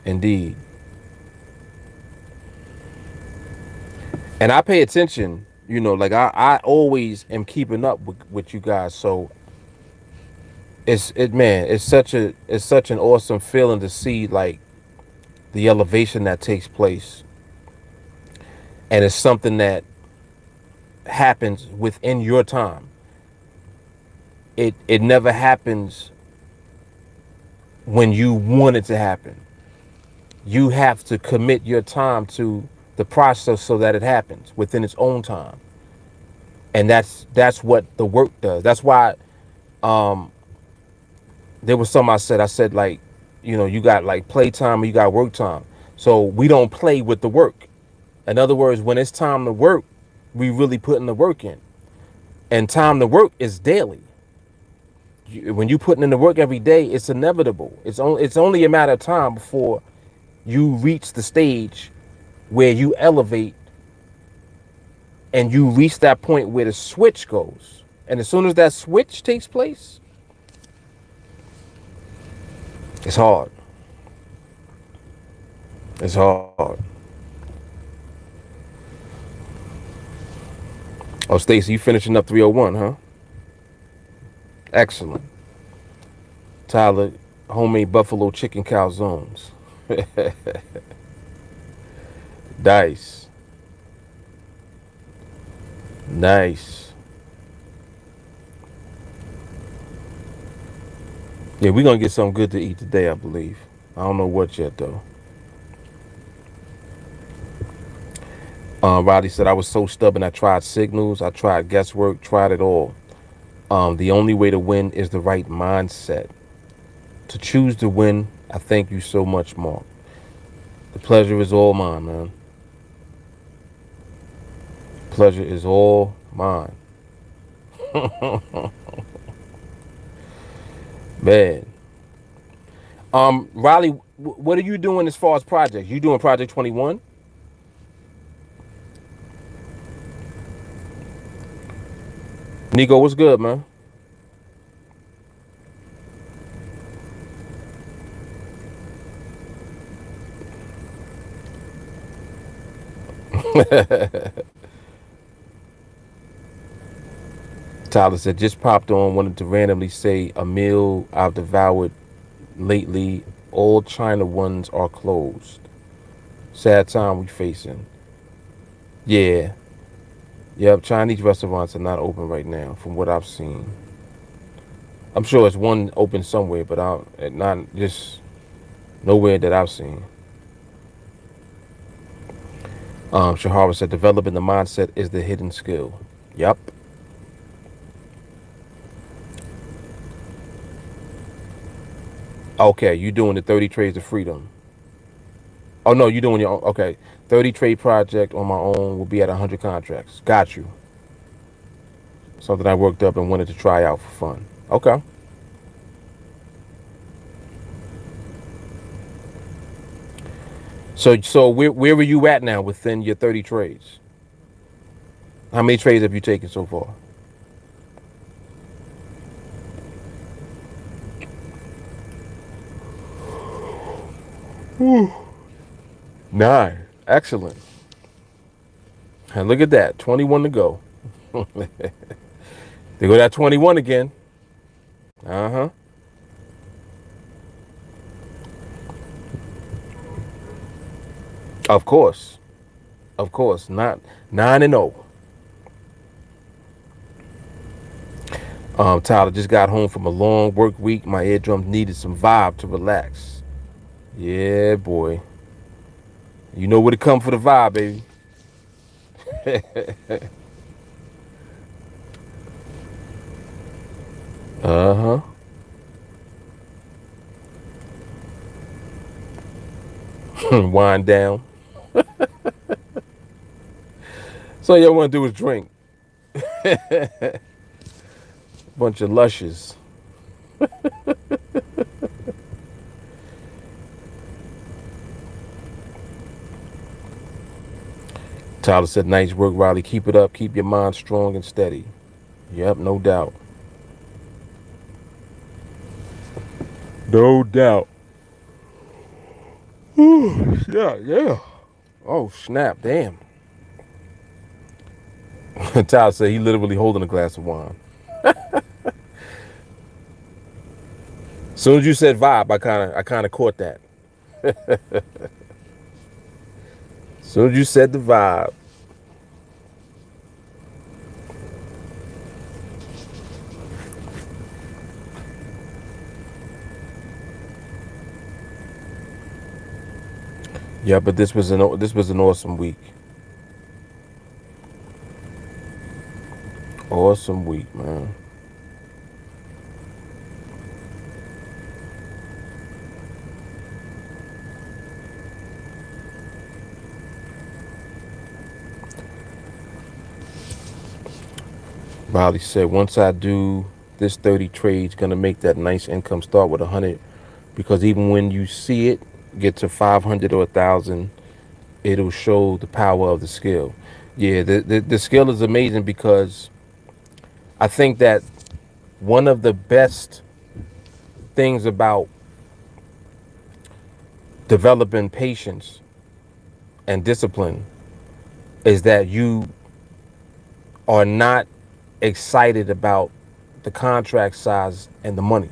Indeed. And I pay attention, like I always am keeping up with you guys. So it's such an awesome feeling to see like the elevation that takes place. And it's something that happens within your time. It never happens when you want it to happen. You have to commit your time to the process so that it happens within its own time. And that's what the work does. That's why um there was something I said like, you got like playtime and you got work time. So we don't play with the work. In other words, when it's time to work, we really putting the work in. And time to work is daily. When you putting in the work every day, it's inevitable. It's only a matter of time before you reach the stage where you elevate and you reach that point where the switch goes. And as soon as that switch takes place, it's hard. It's hard. Oh, Stacy, you finishing up 301, huh? Excellent. Tyler, homemade buffalo chicken calzones. Nice. Nice. Yeah, we're gonna get something good to eat today, I believe. I don't know what yet though. Roddy said I was so stubborn. I tried signals, I tried guesswork, tried it all. The only way to win is the right mindset. To choose to win, I thank you so much, Mark. The pleasure is all mine, man. Pleasure is all mine. Man. Riley, what are you doing as far as projects? You doing Project 21? Nico, what's good, man? Tyler said, just popped on, wanted to randomly say a meal I've devoured lately. All China ones are closed. Sad time we facing. Yeah. Yep, Chinese restaurants are not open right now, from what I've seen. I'm sure it's one open somewhere, but not just nowhere that I've seen. Shahara said, developing the mindset is the hidden skill. Yep. Okay, you doing the 30 trades of freedom. Oh no, you doing your own. Okay, 30 trade project on my own will be at 100 contracts. Got you. Something I worked up and wanted to try out for fun. Okay. So where were you at now within your 30 trades? How many trades have you taken so far? 9. Excellent. And look at that, 21 to go. They go that 21 again. Uh huh. Of course. Of course. Not 9 and 0. Tyler just got home from a long work week. My eardrums needed some vibe to relax. Yeah, boy. You know where to come for the vibe, baby. Uh huh. Wind down. So y'all want to do is drink. Bunch of lushes. Tyler said, nice work, Riley. Keep it up. Keep your mind strong and steady. Yep, no doubt. No doubt. Yeah, yeah. Oh, snap. Damn. Tyler said he literally holding a glass of wine. As soon as you said vibe, I kind of caught that. As soon as you said the vibe. Yeah, but this was an awesome week. Awesome week, man. Riley said, once I do this 30 trades, gonna make that nice income start with 100, because even when you see it get to 500 or 1,000, it'll show the power of the skill. Yeah, the skill is amazing, because I think that one of the best things about developing patience and discipline is that you are not excited about the contract size and the money.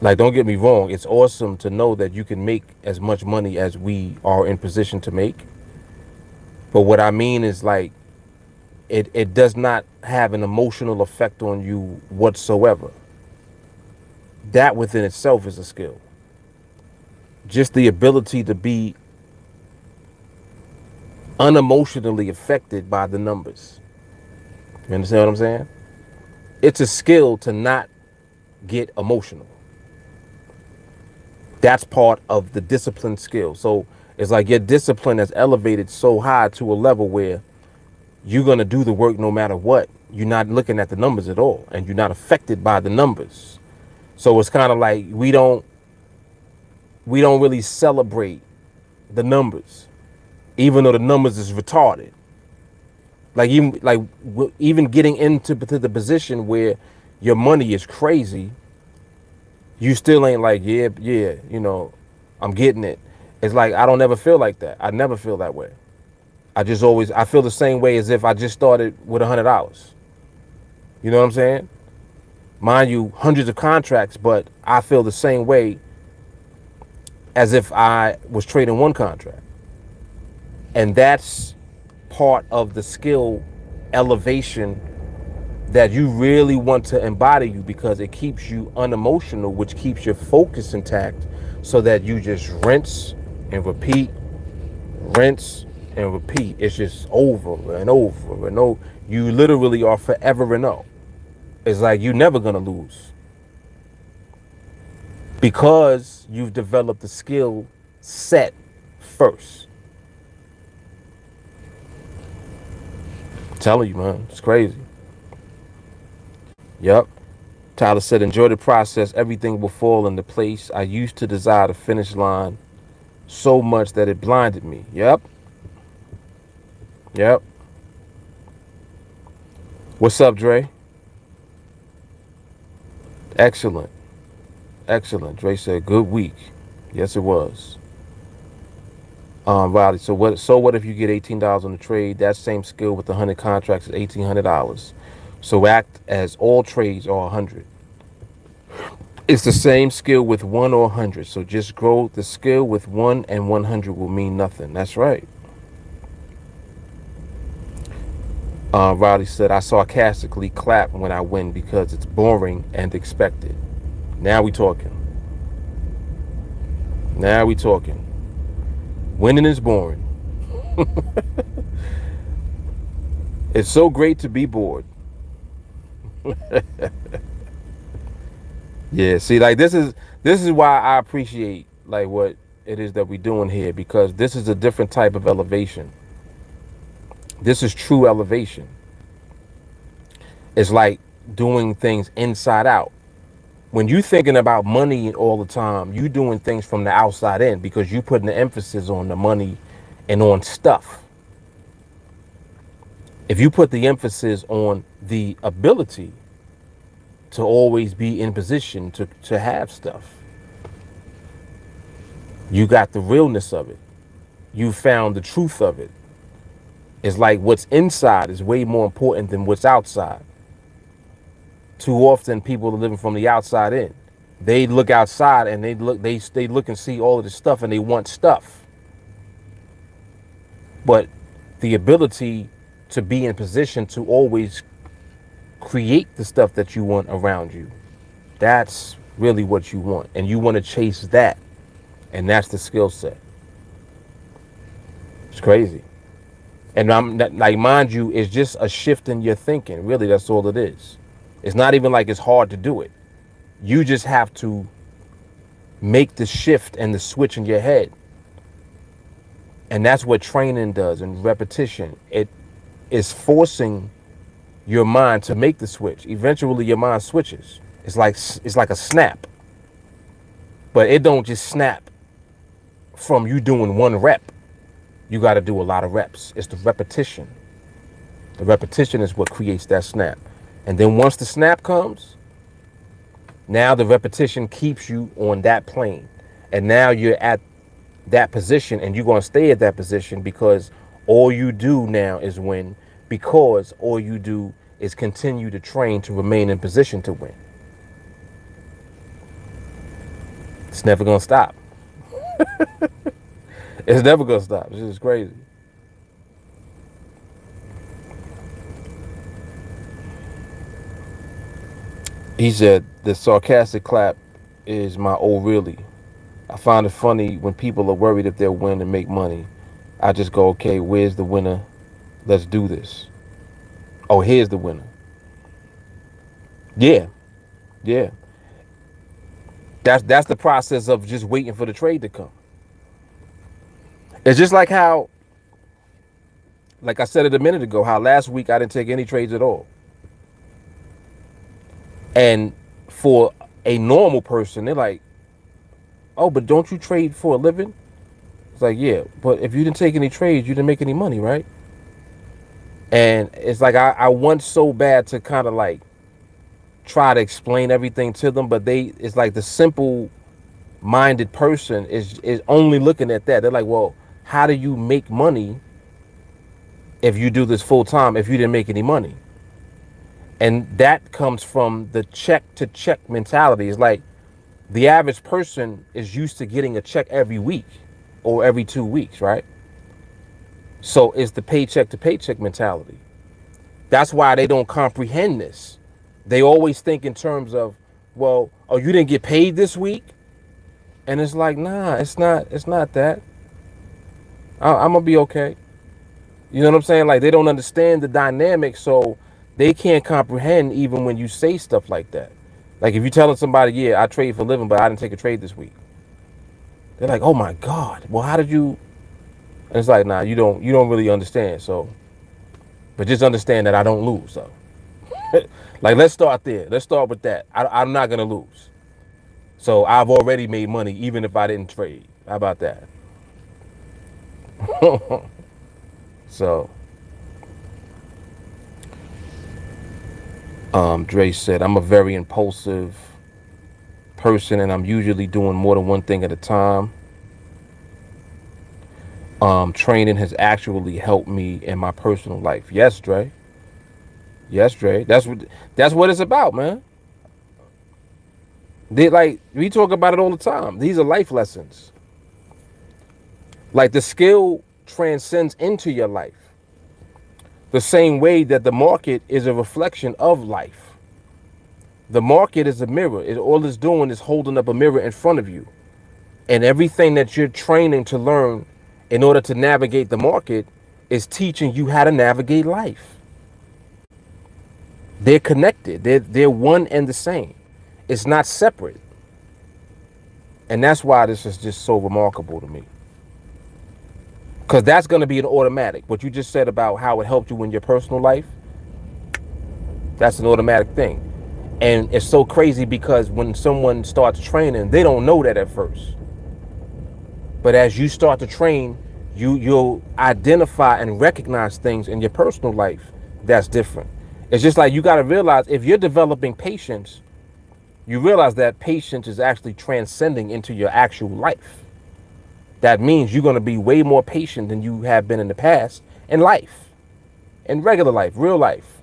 Like, don't get me wrong, it's awesome to know that you can make as much money as we are in position to make. But what I mean is, like, it does not have an emotional effect on you whatsoever. That within itself is a skill. Just the ability to be unemotionally affected by the numbers. You understand what I'm saying? It's a skill to not get emotional. That's part of the discipline skill. So it's like your discipline has elevated so high to a level where you're going to do the work no matter what. You're not looking at the numbers at all, and you're not affected by the numbers. So it's kind of like we don't really celebrate the numbers, even though the numbers is retarded. Even getting into the position where your money is crazy, you still ain't like, yeah, I'm getting it. It's like I don't ever feel like that. I never feel that way. I feel the same way as if I just started with $100. You know what I'm saying? Mind you, hundreds of contracts, but I feel the same way as if I was trading one contract. And that's part of the skill elevation that you really want to embody you, because it keeps you unemotional, which keeps your focus intact, so that you just rinse and repeat, rinse and repeat. It's just over and over and over. You literally are forever and oh. It's like you're never gonna lose because you've developed the skill set first. I'm telling you, man, it's crazy. Yep. Tyler said, enjoy the process. Everything will fall into place. I used to desire the finish line so much that it blinded me. Yep. Yep. What's up, Dre? Excellent. Excellent. Dre said, good week. Yes, it was. Riley, so what if you get $18 on the trade? That same skill with 100 contracts is $1,800. So act as all trades are 100. It's the same skill with 1 or 100. So just grow the skill with 1, and 100 will mean nothing. That's right. Riley said, I sarcastically clap when I win because it's boring and expected. Now we talking. Now we talking. Winning is boring. It's so great to be bored. Yeah, see, like this is why I appreciate like what it is that we're doing here, because this is a different type of elevation. This is true elevation. It's like doing things inside out. When you're thinking about money all the time, you doing things from the outside in, because you putting the emphasis on the money and on stuff. If you put the emphasis on the ability to always be in position to have stuff, you got the realness of it. You found the truth of it. It's like what's inside is way more important than what's outside. Too often people are living from the outside in. They look outside and they look and see all of this stuff and they want stuff. But the ability to be in position to always create the stuff that you want around you, that's really what you want. And you want to chase that. And that's the skill set. It's crazy. And I'm like, mind you, it's just a shift in your thinking. Really, that's all it is. It's not even like it's hard to do it. You just have to make the shift and the switch in your head. And that's what training does, and repetition. It is forcing your mind to make the switch. Eventually your mind switches. It's like a snap. But it don't just snap from you doing one rep. You got to do a lot of reps. It's the repetition. The repetition is what creates that snap. And then once the snap comes, now the repetition keeps you on that plane. And now you're at that position, and you're going to stay at that position because all you do now is win, because all you do is continue to train to remain in position to win. It's never going to stop. It's never going to stop. This is crazy. He said the sarcastic clap is my oh really. I find it funny when people are worried if they'll win and make money. I just go, okay, where's the winner? Let's do this. Oh, here's the winner. Yeah, yeah. That's the process of just waiting for the trade to come. It's just like how, like I said it a minute ago, how last week I didn't take any trades at all. And for a normal person, they're like, oh, but don't you trade for a living? It's like, yeah, but if you didn't take any trades, you didn't make any money, right? And it's like I want so bad to kind of like try to explain everything to them, but it's like the simple minded person is only looking at that. They're like, well, how do you make money if you do this full time if you didn't make any money? And that comes from the check to check mentality. It's like the average person is used to getting a check every week or every 2 weeks, right? So it's the paycheck to paycheck mentality. That's why they don't comprehend this. They always think in terms of, well, oh, you didn't get paid this week? And it's like, nah, it's not that. I'm gonna be okay. You know what I'm saying? Like they don't understand the dynamic, so they can't comprehend even when you say stuff like that. Like if you're telling somebody, yeah, I trade for a living, but I didn't take a trade this week. They're like, oh my God, well, how did you? And it's like, nah, you don't really understand. So, but just understand that I don't lose. So, like, let's start there. Let's start with that. I'm not gonna lose. So I've already made money even if I didn't trade. How about that? So, Dre said, I'm a very impulsive person and I'm usually doing more than one thing at a time. Training has actually helped me in my personal life. Yes, Dre. Yes, Dre. That's what it's about, man. Like we talk about it all the time. These are life lessons. Like the skill transcends into your life. The same way that the market is a reflection of life. The market is a mirror. All it's doing is holding up a mirror in front of you. And everything that you're training to learn in order to navigate the market is teaching you how to navigate life. They're connected. They're one and the same. It's not separate. And that's why this is just so remarkable to me. Because that's going to be an automatic. What you just said about how it helped you in your personal life, that's an automatic thing. And it's so crazy because when someone starts training, they don't know that at first. But as you start to train, you'll identify and recognize things in your personal life that's different. It's just like you got to realize if you're developing patience, you realize that patience is actually transcending into your actual life. That means you're going to be way more patient than you have been in the past in life, in regular life, real life.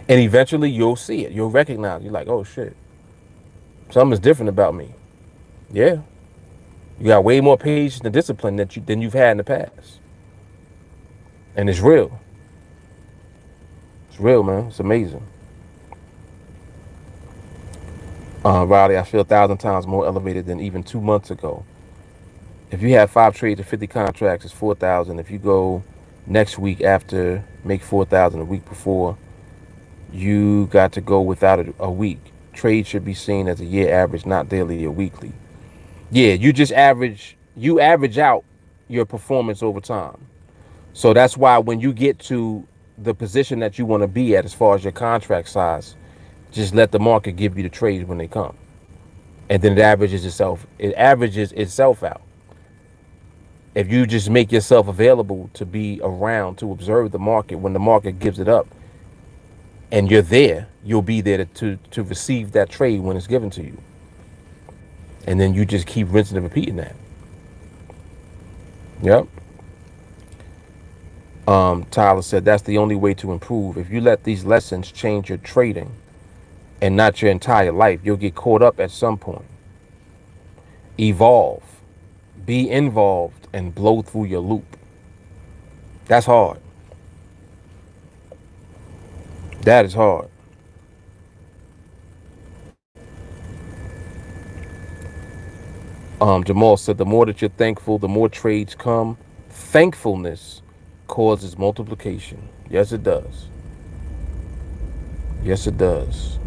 And eventually you'll see it. You'll recognize. You're like, oh shit, something's different about me. Yeah. You got way more patience and discipline than you've had in the past. And it's real. It's real, man. It's amazing. Riley, I feel 1,000 times more elevated than even 2 months ago. If you have 5 trades of 50 contracts, it's 4,000. If you go next week after, make 4,000 a week before, you got to go without a week. Trade should be seen as a year average, not daily or weekly. Yeah, you average out your performance over time. So that's why when you get to the position that you want to be at as far as your contract size, just let the market give you the trades when they come. And then it averages itself out. If you just make yourself available to be around to observe the market when the market gives it up and you're there, you'll be there to receive that trade when it's given to you. And then you just keep rinsing and repeating that. Yep. Tyler said that's the only way to improve. If you let these lessons change your trading and not your entire life, you'll get caught up at some point. Evolve. Be involved and blow through your loop. That's hard. That is hard. Jamal said, the more that you're thankful, the more trades come. Thankfulness causes multiplication. Yes, it does. Yes, it does.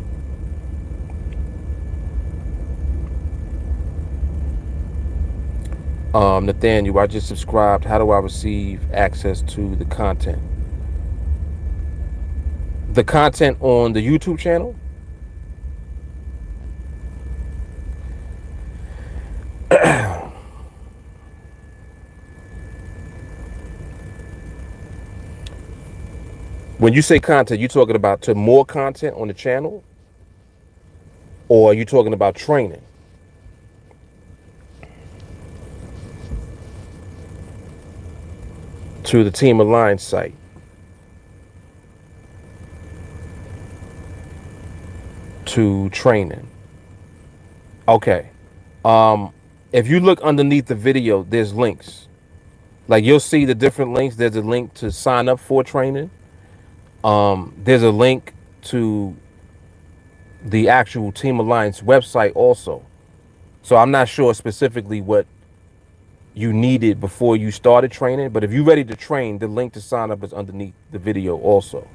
Nathaniel, I just subscribed. How do I receive access to the content? The content on the YouTube channel? When you say content, you talking about to more content on the channel? Or are you talking about training? To the TeamAlliance site? To training? Okay. If you look underneath the video, there's links. Like you'll see the different links. There's a link to sign up for training. There's a link to the actual TeamAlliance website also. So I'm not sure specifically what you needed before you started training, but if you're ready to train, the link to sign up is underneath the video also.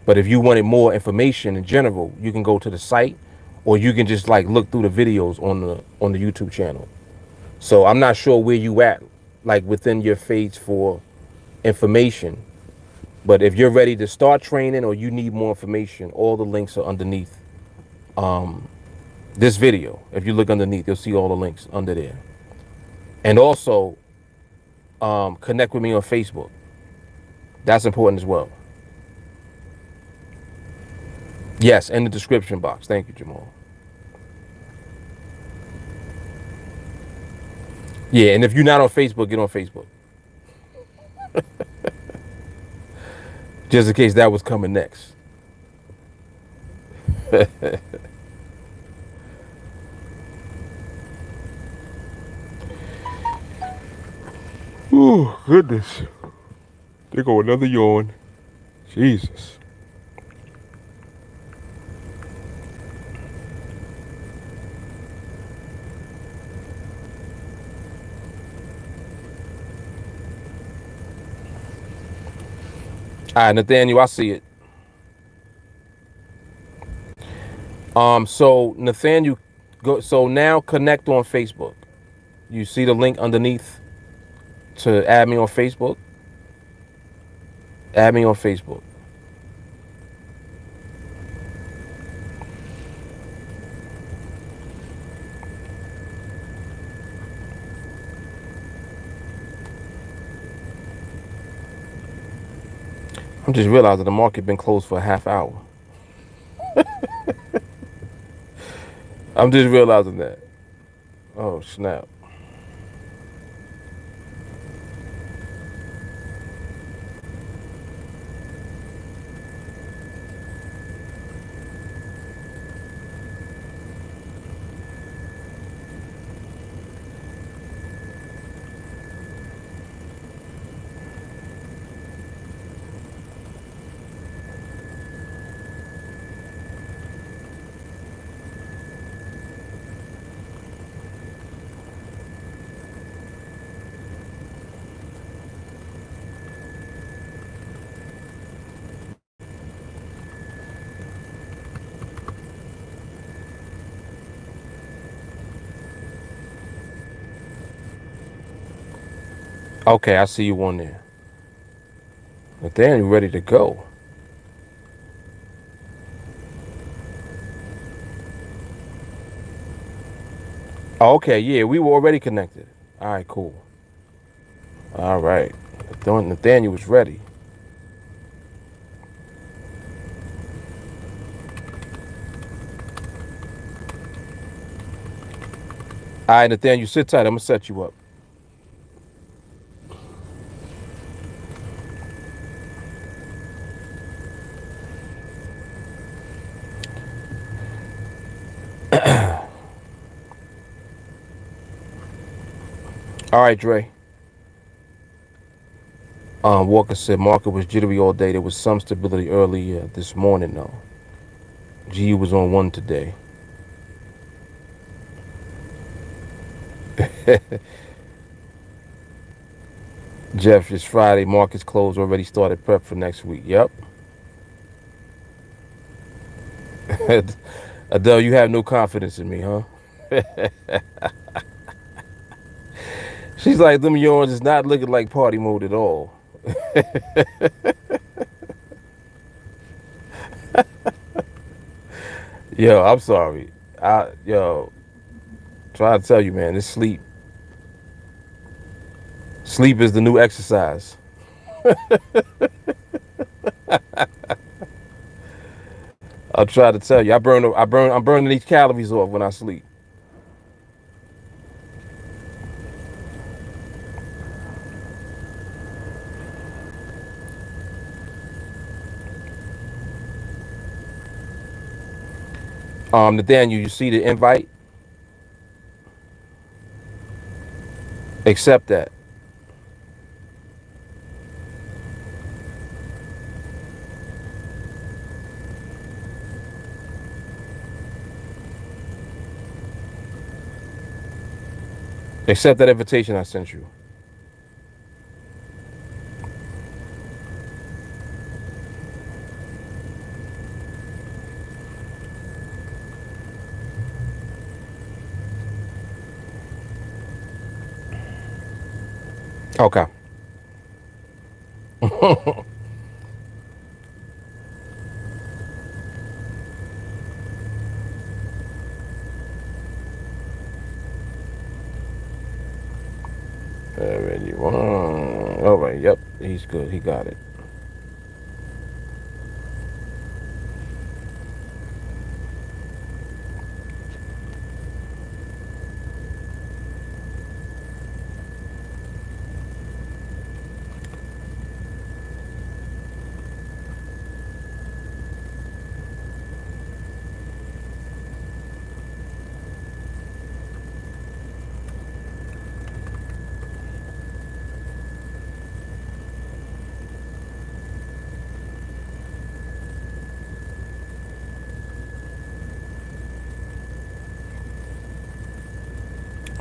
But if you wanted more information in general, you can go to the site, or you can just like look through the videos on the YouTube channel. So I'm not sure where you at, like within your phase for information. But if you're ready to start training or you need more information, all the links are underneath this video. If you look underneath, you'll see all the links under there. And also connect with me on Facebook. That's important as well. Yes, in the description box. Thank you, Jamal. Yeah, and if you're not on Facebook, get on Facebook. Just in case that was coming next. Oh, goodness. There go another yawn. Jesus. All right, Nathaniel, I see it. So Nathaniel, go. So now connect on Facebook. You see the link underneath to add me on Facebook. Add me on Facebook. I'm just realizing the market been closed for a half hour. I'm just realizing that. Oh, snap. Okay, I see you on there. Nathaniel, ready to go. Okay, yeah, we were already connected. All right, cool. All right. Nathaniel was ready. All right, Nathaniel, sit tight. I'm going to set you up. All right, Dre. Walker said market was jittery all day. There was some stability early this morning, though. GU was on 1 today. Jeff, it's Friday. Markets closed. Already started prep for next week. Yep. Adele, you have no confidence in me, huh? She's like, them yawns is not looking like party mode at all. Yo, I'm sorry. Yo, try to tell you, man, this sleep. Sleep is the new exercise. I'll try to tell you. I'm burning these calories off when I sleep. Nathaniel, you see the invite? Accept that. Accept that invitation I sent you. Okay. Already one. All right. Yep. He's good. He got it.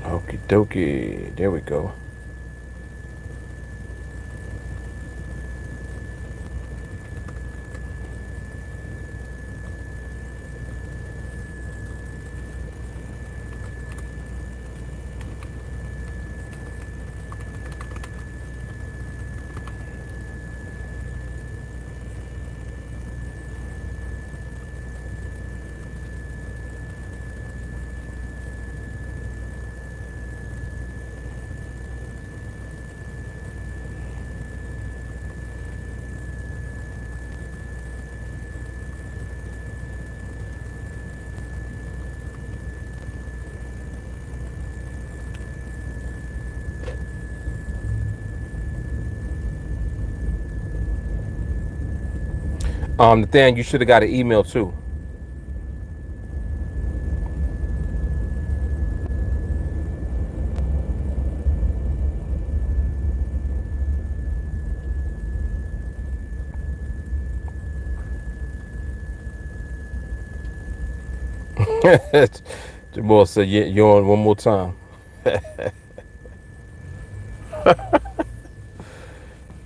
Okie dokie. There we go. Nathaniel, you should have got an email too. Jamal said, yeah, you're on one more time.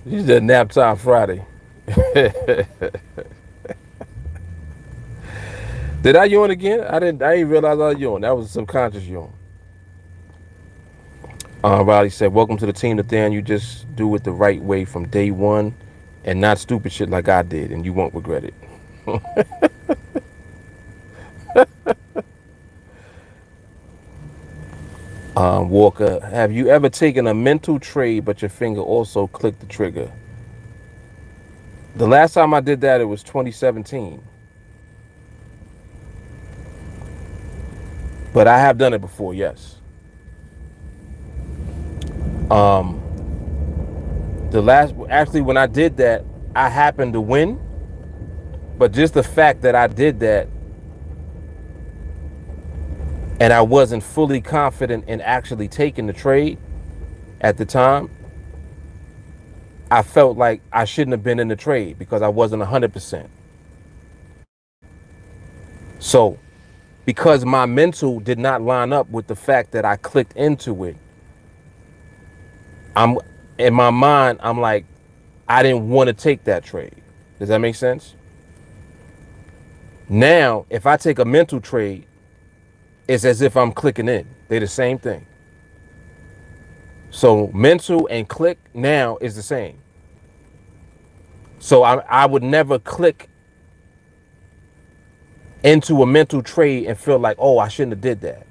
You said nap time Friday. Did I yawn again? I didn't realize I yawned. That was a subconscious yawn. Riley said, welcome to the team, Nathaniel. You just do it the right way from day one and not stupid shit like I did, and you won't regret it. Walker, have you ever taken a mental trade but your finger also clicked the trigger? The last time I did that, it was 2017. But I have done it before, yes. Actually, when I did that, I happened to win. But just the fact that I did that and I wasn't fully confident in actually taking the trade at the time, I felt like I shouldn't have been in the trade because I wasn't 100%. So because my mental did not line up with the fact that I clicked into it. I'm in my mind, I'm like, I didn't want to take that trade. Does that make sense? Now, if I take a mental trade, it's as if I'm clicking in. They're the same thing. So mental and click now is the same. So I would never click into a mental trade and feel like, oh, I shouldn't have did that.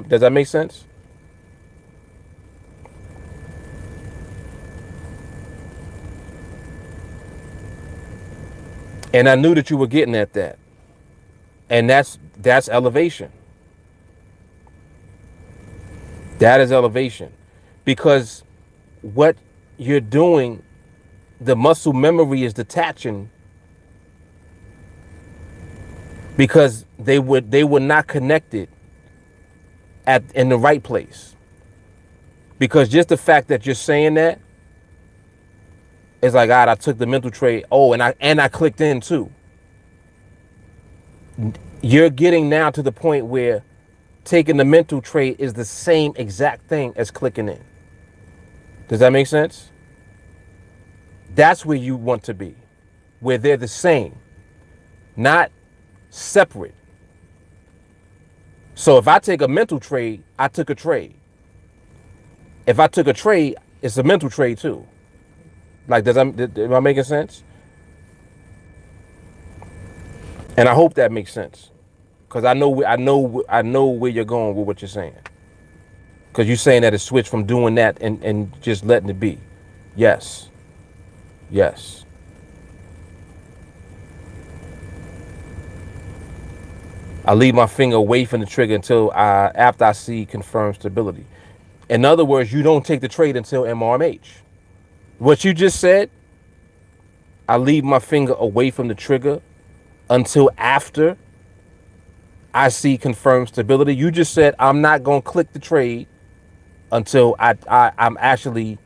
Does that make sense? And I knew that you were getting at that. And that's elevation. That is elevation. Because what you're doing, the muscle memory is detaching because they were not connected in the right place. Because just the fact that you're saying that, it's like, God, I took the mental trade. Oh, and I clicked in too. You're getting now to the point where taking the mental trade is the same exact thing as clicking in. Does that make sense? That's where you want to be, where they're the same, not separate. So if I take a mental trade, I took a trade. If I took a trade, it's a mental trade too. Like, am I making sense? And I hope that makes sense, because I know where you're going with what you're saying. Because you're saying that it switched from doing that and just letting it be. Yes. Yes. I leave my finger away from the trigger until after I see confirmed stability. In other words, you don't take the trade until MRMH. What you just said, I leave my finger away from the trigger until after I see confirmed stability. You just said I'm not going to click the trade until I'm actually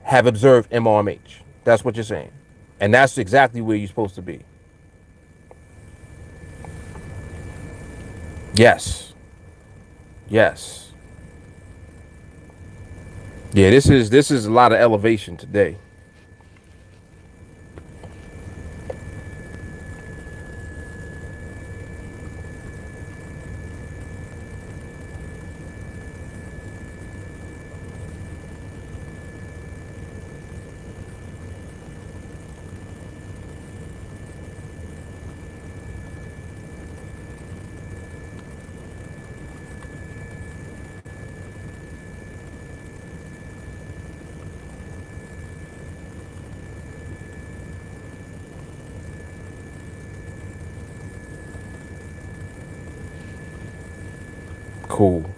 have observed MRMH. That's what you're saying. And that's exactly where you're supposed to be. Yes. Yes. Yeah, this is a lot of elevation today. Cool.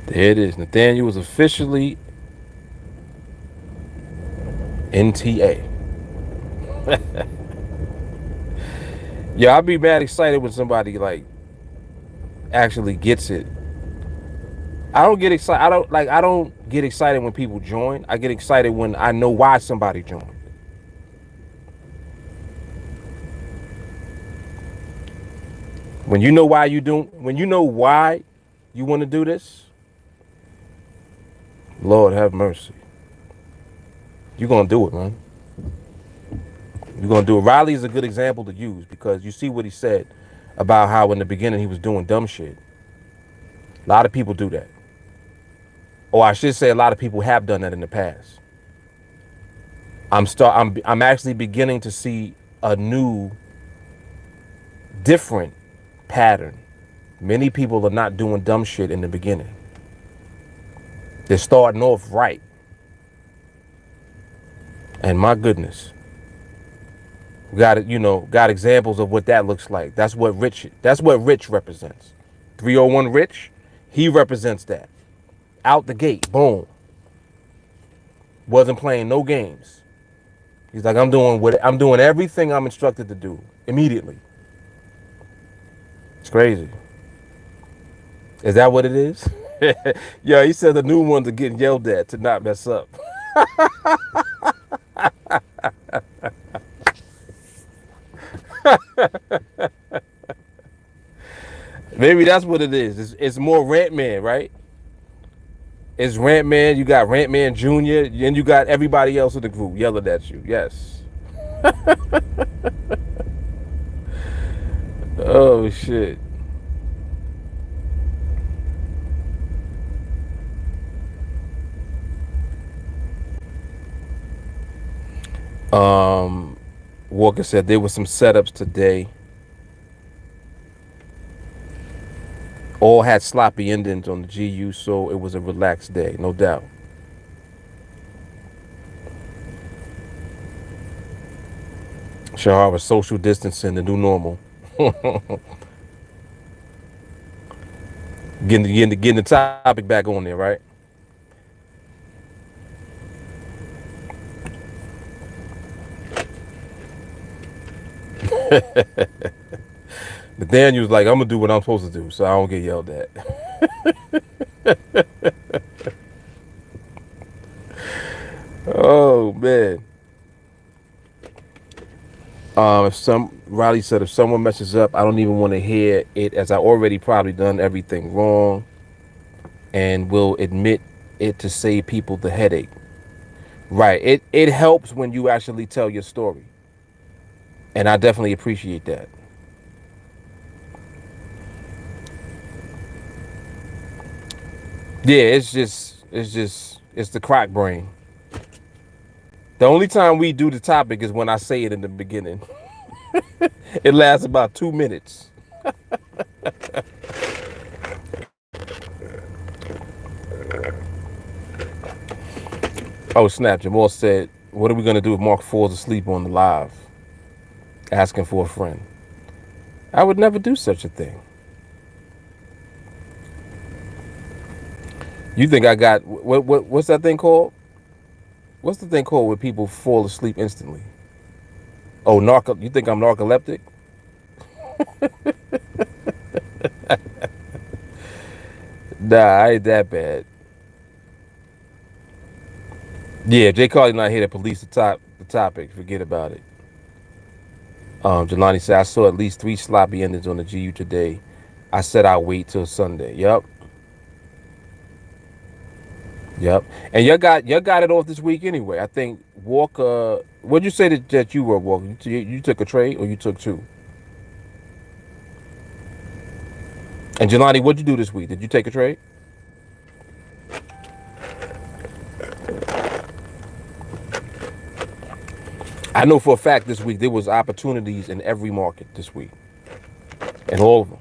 There it is. Nathaniel was officially NTA. Yeah, I'd be mad excited when somebody like actually gets it. I don't get excited. I don't get excited when people join. I get excited when I know why somebody joined. When you know why you want to do this, Lord have mercy. You're gonna do it, man. You're gonna do it. Riley is a good example to use because you see what he said about how in the beginning he was doing dumb shit. A lot of people do that. Or I should say a lot of people have done that in the past. I'm actually beginning to see a new, different pattern. Many people are not doing dumb shit in the beginning. They're starting off right. And my goodness, got examples of what that looks like. That's what Rich represents. 301 Rich, he represents that. Out the gate, boom. Wasn't playing no games. He's like, I'm doing everything I'm instructed to do immediately. It's crazy. Is that what it is? Yeah, he said the new ones are getting yelled at to not mess up. Maybe that's what it is. It's more Rant Man, right? It's Rant Man. You got Rant Man Jr. and you got everybody else in the group yelling at you. Yes. Oh shit. Um, Walker said there were some setups today. All had sloppy endings on the GU, so it was a relaxed day, no doubt. Shahara, social distancing, the new normal. Getting the topic back on there, right? Nathaniel's like, I'm gonna do what I'm supposed to do, so I don't get yelled at. Oh man. If some Riley said if someone messes up, I don't even want to hear it, as I already probably done everything wrong, and will admit it to save people the headache. Right. It helps when you actually tell your story, and I definitely appreciate that. Yeah, it's the crack brain. The only time we do the topic is when I say it in the beginning. It lasts about 2 minutes. Oh snap! Jamal said, "What are we gonna do if Mark falls asleep on the live, asking for a friend?" I would never do such a thing. You think I got what's that thing called? What's the thing called where people fall asleep instantly? Oh, narco. You think I'm narcoleptic? Nah, I ain't that bad. Yeah, Jay Carly not here to police the topic. Forget about it. Jelani said I saw at least 3 sloppy endings on the GU today. I said I'll wait till Sunday. Yep, yep. And you got it off this week anyway. I think Walker. What'd you say that you were Walker? You took a trade or you took 2? And Jelani, what'd you do this week? Did you take a trade? I know for a fact this week there was opportunities in every market this week, and all of them.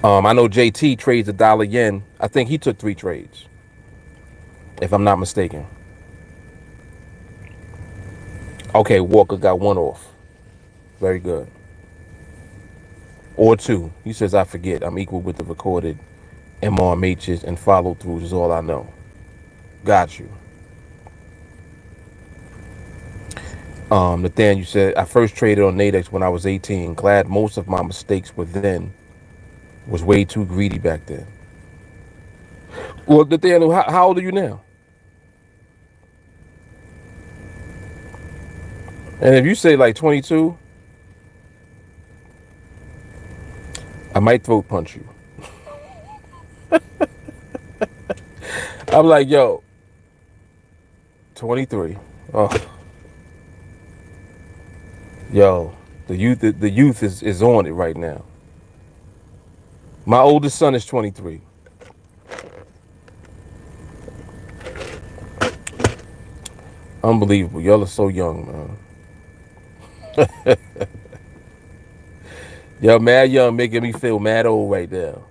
I know JT trades a dollar yen. I think he took 3 trades, if I'm not mistaken. Okay, Walker got 1 off. Very good. Or 2. He says, I forget. I'm equal with the recorded MRMHs and follow throughs is all I know. Got you. Nathaniel, you said, I first traded on NADEX when I was 18. Glad most of my mistakes were then. Was way too greedy back then. Well, Nathaniel, how old are you now? And if you say like 22, I might throat punch you. I'm like, yo, 23. Oh, yo, the youth is on it right now. My oldest son is 23. Unbelievable. Y'all are so young, man. Y'all mad young, making me feel mad old right now.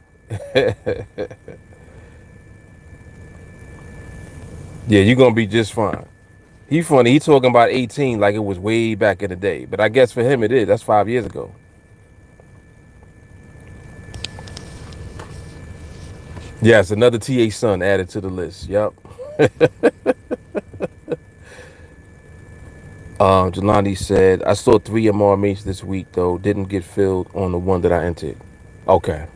Yeah, you're gonna be just fine. He funny. He talking about 18 like it was way back in the day. But I guess for him it is. That's 5 years ago. Yes, another TA son added to the list. Yep. Jelani said, I saw 3 MRMAs this week though. Didn't get filled on the one that I entered. Okay.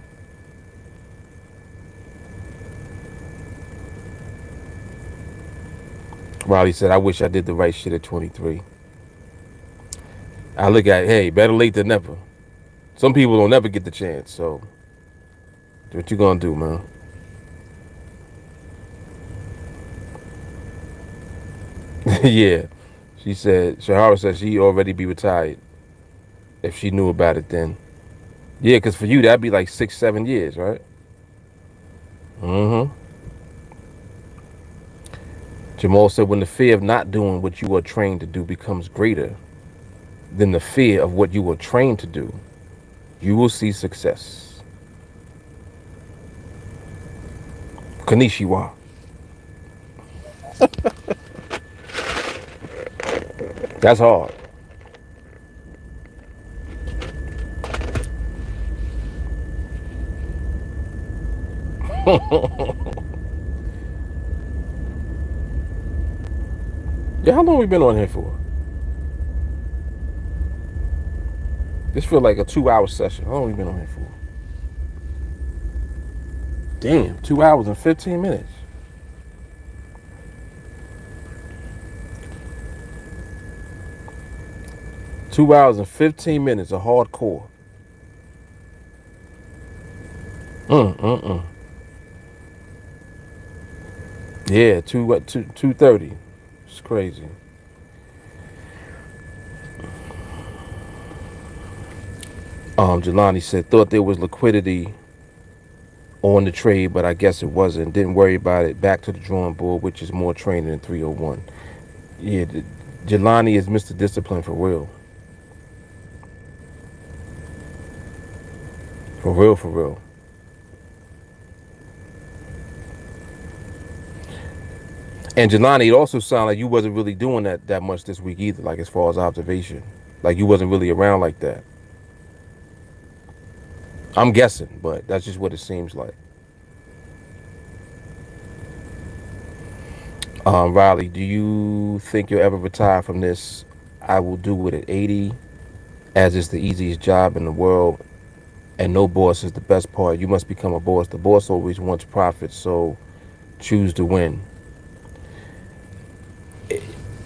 Riley said, I wish I did the right shit at 23. I look at, hey, better late than never. Some people don't never get the chance, so what you gonna do, man? Yeah. She said, Shahara said she'd already be retired if she knew about it then. Yeah, because for you, that'd be like 6, 7 years, right? Mm-hmm. Jamal said, when the fear of not doing what you are trained to do becomes greater than the fear of what you were trained to do, you will see success. Kanishiwa. That's hard. Yeah, how long we been on here for? This feel like a 2-hour session. How long we been on here for? Damn, 2 hours and 15 minutes. 2 hours and 15 minutes of hardcore. Mm. Yeah, 2:30. It's crazy. Jelani said, thought there was liquidity on the trade, but I guess it wasn't. Didn't worry about it. Back to the drawing board, which is more training than 301. Yeah, Jelani is Mr. Discipline for real. For real, for real. And Jelani, it also sounded like you wasn't really doing that much this week either, like as far as observation. Like you wasn't really around like that. I'm guessing, but that's just what it seems like. Riley, do you think you'll ever retire from this? I will do it at 80, as it's the easiest job in the world, and no boss is the best part. You must become a boss. The boss always wants profit, so choose to win.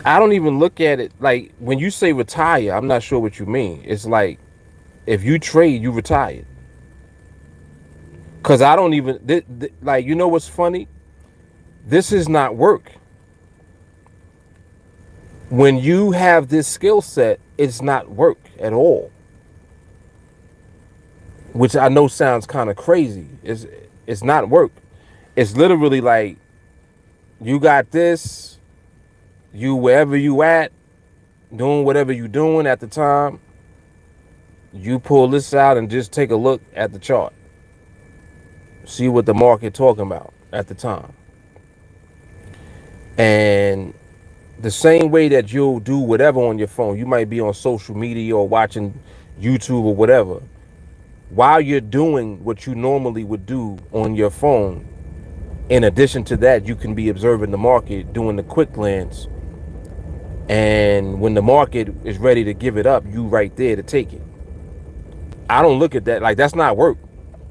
I don't even look at it like when you say retire, I'm not sure what you mean. It's like if you trade, you retired. Because I don't even, like, you know what's funny? This is not work. When you have this skill set, it's not work at all. Which I know sounds kind of crazy. It's not work. It's literally like you got this, you wherever you at, doing whatever you doing at the time, you pull this out and just take a look at the chart. See what the market talking about at the time. And the same way that you'll do whatever on your phone, you might be on social media or watching YouTube or whatever. While you're doing what you normally would do on your phone, in addition to that, you can be observing the market, doing the quick glance. And when the market is ready to give it up, you right there to take it. I don't look at that like that's not work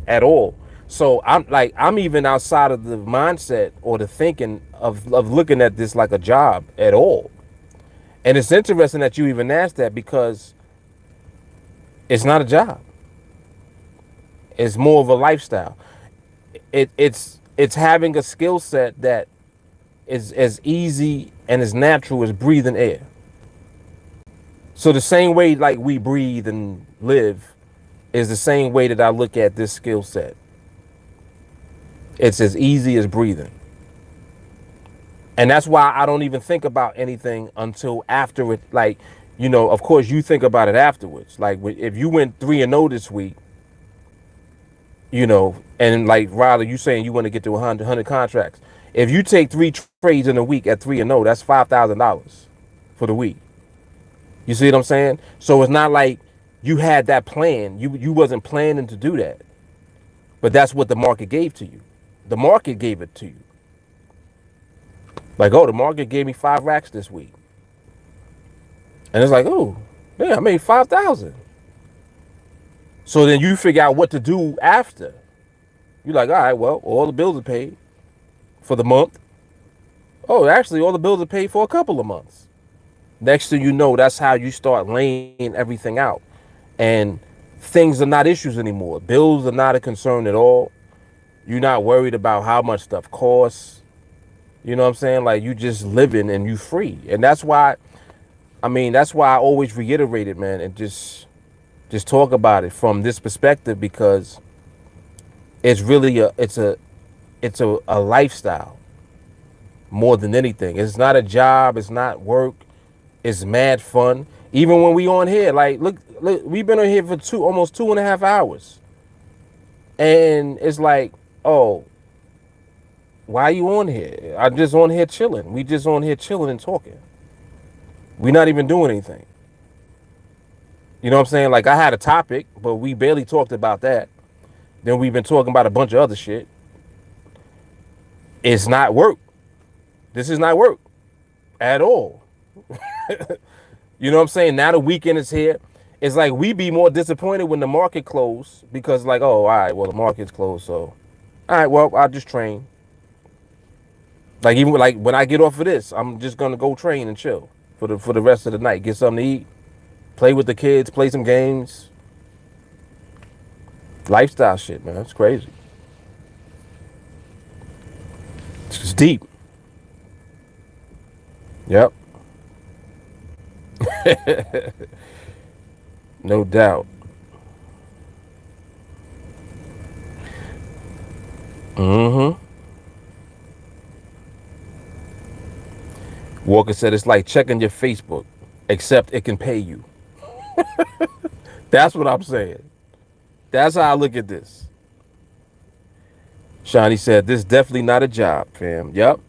at all. So I'm even outside of the mindset or the thinking of looking at this like a job at all. And it's interesting that you even asked that because it's not a job. It's more of a lifestyle. It's having a skill set that is as easy and as natural as breathing air. So the same way like we breathe and live is the same way that I look at this skill set. It's as easy as breathing. And that's why I don't even think about anything until after it. Like, you know, of course you think about it afterwards. Like if you went 3-0 this week, you know, and like Riley, you saying you want to get to 100 contracts. If you take 3 trades in a week at 3-0, that's $5,000 for the week. You see what I'm saying? So it's not like you had that plan. You wasn't planning to do that. But that's what the market gave to you. The market gave it to you. Like, oh, the market gave me 5 racks this week. And it's like, oh, yeah, I made 5,000. So then you figure out what to do after. You're like, all right, well, all the bills are paid for the month. Oh, actually, all the bills are paid for a couple of months. Next thing you know, that's how you start laying everything out. And things are not issues anymore. Bills are not a concern at all. You're not worried about how much stuff costs. You know what I'm saying? Like you just living and you free. And that's why, I mean, that's why I always reiterate it, man, and just talk about it from this perspective because it's really a lifestyle more than anything. It's not a job, it's not work, it's mad fun. Even when we on here, like look, we've been on here for almost 2.5 hours. And it's like, oh, why are you on here? I'm just on here chilling. We just on here chilling and talking. We're not even doing anything. You know what I'm saying? Like I had a topic, but we barely talked about that. Then we've been talking about a bunch of other shit. It's not work. This is not work at all. You know what I'm saying? Now the weekend is here. It's like we be more disappointed when the market closed because like, oh, all right, well the market's closed, so all right, well I'll just train. Like even like when I get off of this, I'm just gonna go train and chill for the rest of the night. Get something to eat, play with the kids, play some games. Lifestyle shit, man. It's crazy. It's just deep. Yep. No doubt. Mm-hmm. Walker said it's like checking your Facebook, except it can pay you. That's what I'm saying. That's how I look at this. Shawnee said, this is definitely not a job, fam. Yep.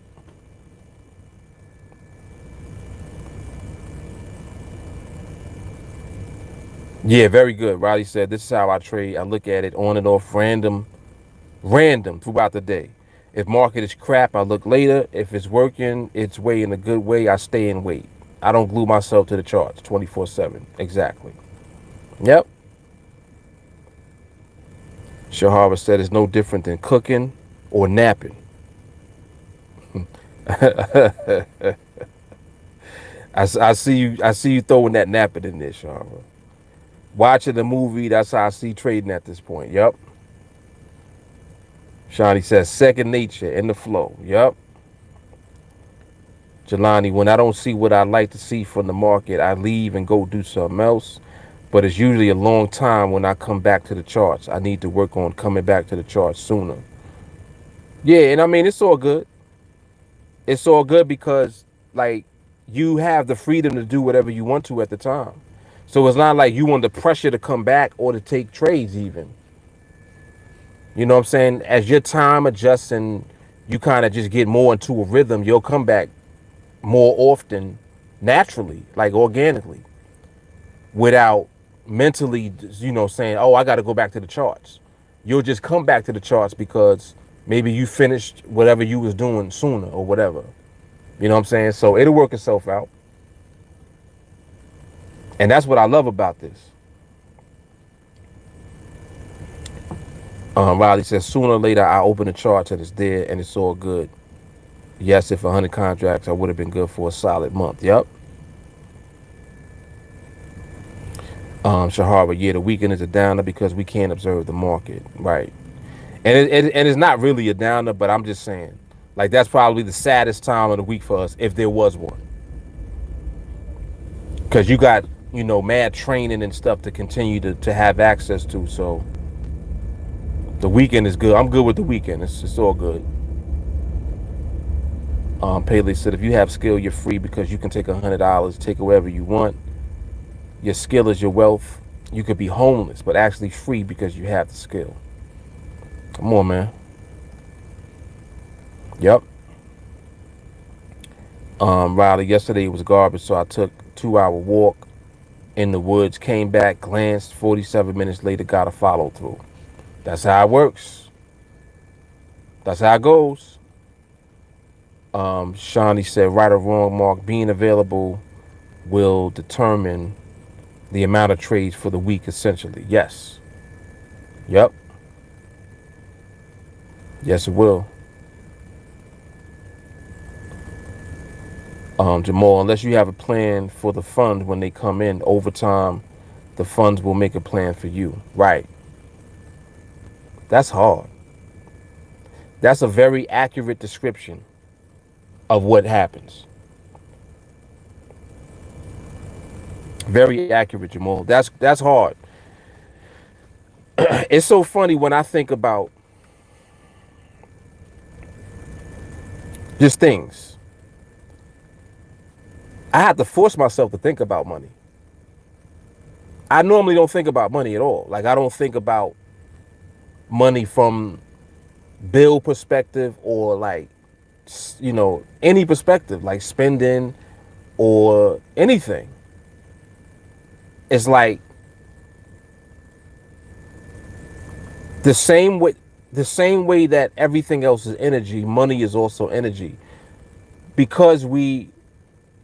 Yeah, very good. Riley said, this is how I trade. I look at it on and off random throughout the day. If market is crap, I look later. If it's working its way in a good way, I stay and wait. I don't glue myself to the charts 24/7. Exactly. Yep. Shahara said it's no different than cooking or napping. I see you throwing that napping in there, Shahara. Watching the movie, that's how I see trading at this point. Yep. Shawnee says second nature in the flow. Yep. Jelani, when I don't see what I like to see from the market, I leave and go do something else. But it's usually a long time when I come back to the charts. I need to work on coming back to the charts sooner. Yeah, and I mean, it's all good. It's all good because, like, you have the freedom to do whatever you want to at the time. So it's not like you want the pressure to come back or to take trades even. You know what I'm saying? As your time adjusts and you kind of just get more into a rhythm, you'll come back more often naturally, like organically, without mentally, saying, oh, I got to go back to the charts. You'll just come back to the charts because maybe you finished whatever you was doing sooner or whatever. You know what I'm saying? So it'll work itself out. And that's what I love about this. Riley says, sooner or later, I open the charts and it's there and it's all good. Yes, if 100 contracts, I would have been good for a solid month. Yep. Shahara, yeah, the weekend is a downer because we can't observe the market. Right. And it's not really a downer, but I'm just saying, like, that's probably the saddest time of the week for us if there was one. Because you got, mad training and stuff to continue to have access to. So the weekend is good. I'm good with the weekend. It's all good. Paley said, if you have skill, you're free because you can take $100, take it wherever you want. Your skill is your wealth. You could be homeless, but actually free because you have the skill. Come on, man. Yep. Riley, yesterday it was garbage, so I took a 2-hour walk in the woods, came back, glanced, 47 minutes later, got a follow through. That's how it works. That's how it goes. Shawnee said, right or wrong, Mark, being available will determine the amount of trades for the week, essentially. Yes. Yep. Yes, it will. Jamal, unless you have a plan for the fund when they come in over time, the funds will make a plan for you. Right. That's hard. That's a very accurate description of what happens. Very accurate, Jamal. That's hard. It's so funny when I think about just things. I have to force myself to think about money. I normally don't think about money at all. Like I don't think about money from bill perspective or like any perspective like spending or anything. It's like the same way that everything else is energy, money is also energy. Because we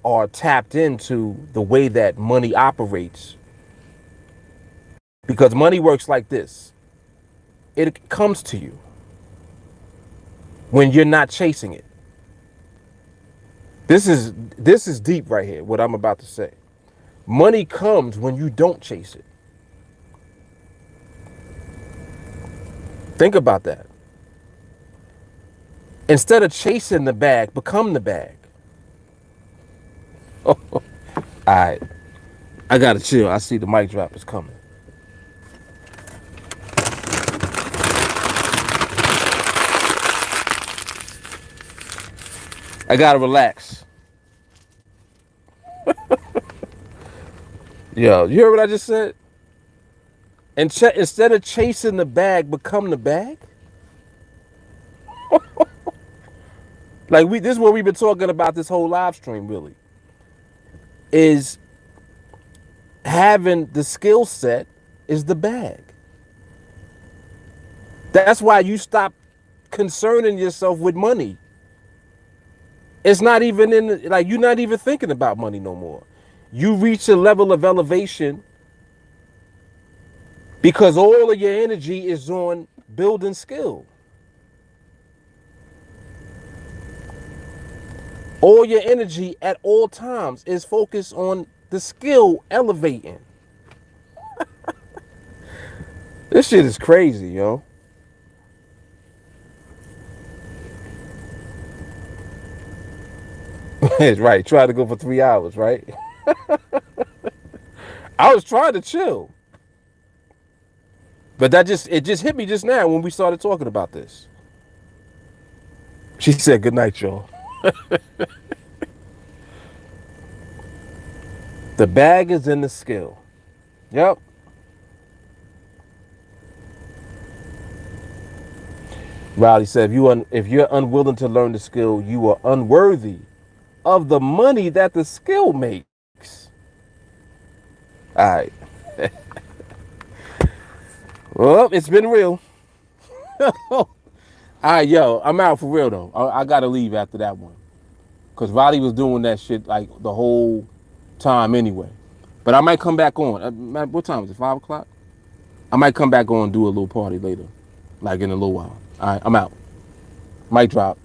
are tapped into the way that money operates. Because money works like this. It comes to you when you're not chasing it. This is deep right here, what I'm about to say. Money comes when you don't chase it. Think about that. Instead of chasing the bag, become the bag. All right. I gotta chill. I see the mic drop is coming. I gotta relax. Yo, you heard what I just said? And instead of chasing the bag, become the bag. Like this is what we've been talking about this whole live stream. Really, is having the skill set is the bag. That's why you stop concerning yourself with money. It's not even like you're not even thinking about money no more. You reach a level of elevation because all of your energy is on building skill. All your energy at all times is focused on the skill elevating. This shit is crazy, yo. It's right. Try to go for 3 hours, right? I was trying to chill. But it just hit me just now when we started talking about this. She said, good night, y'all. The bag is in the skill. Yep. Riley said, if you're unwilling to learn the skill, you are unworthy of the money that the skill makes. All right. Well, it's been real. All right, yo, I'm out for real, though. I got to leave after that one. Because Riley was doing that shit like the whole time anyway. But I might come back on. What time is it, 5 o'clock? I might come back on and do a little party later. Like in a little while. All right, I'm out. Mic drop.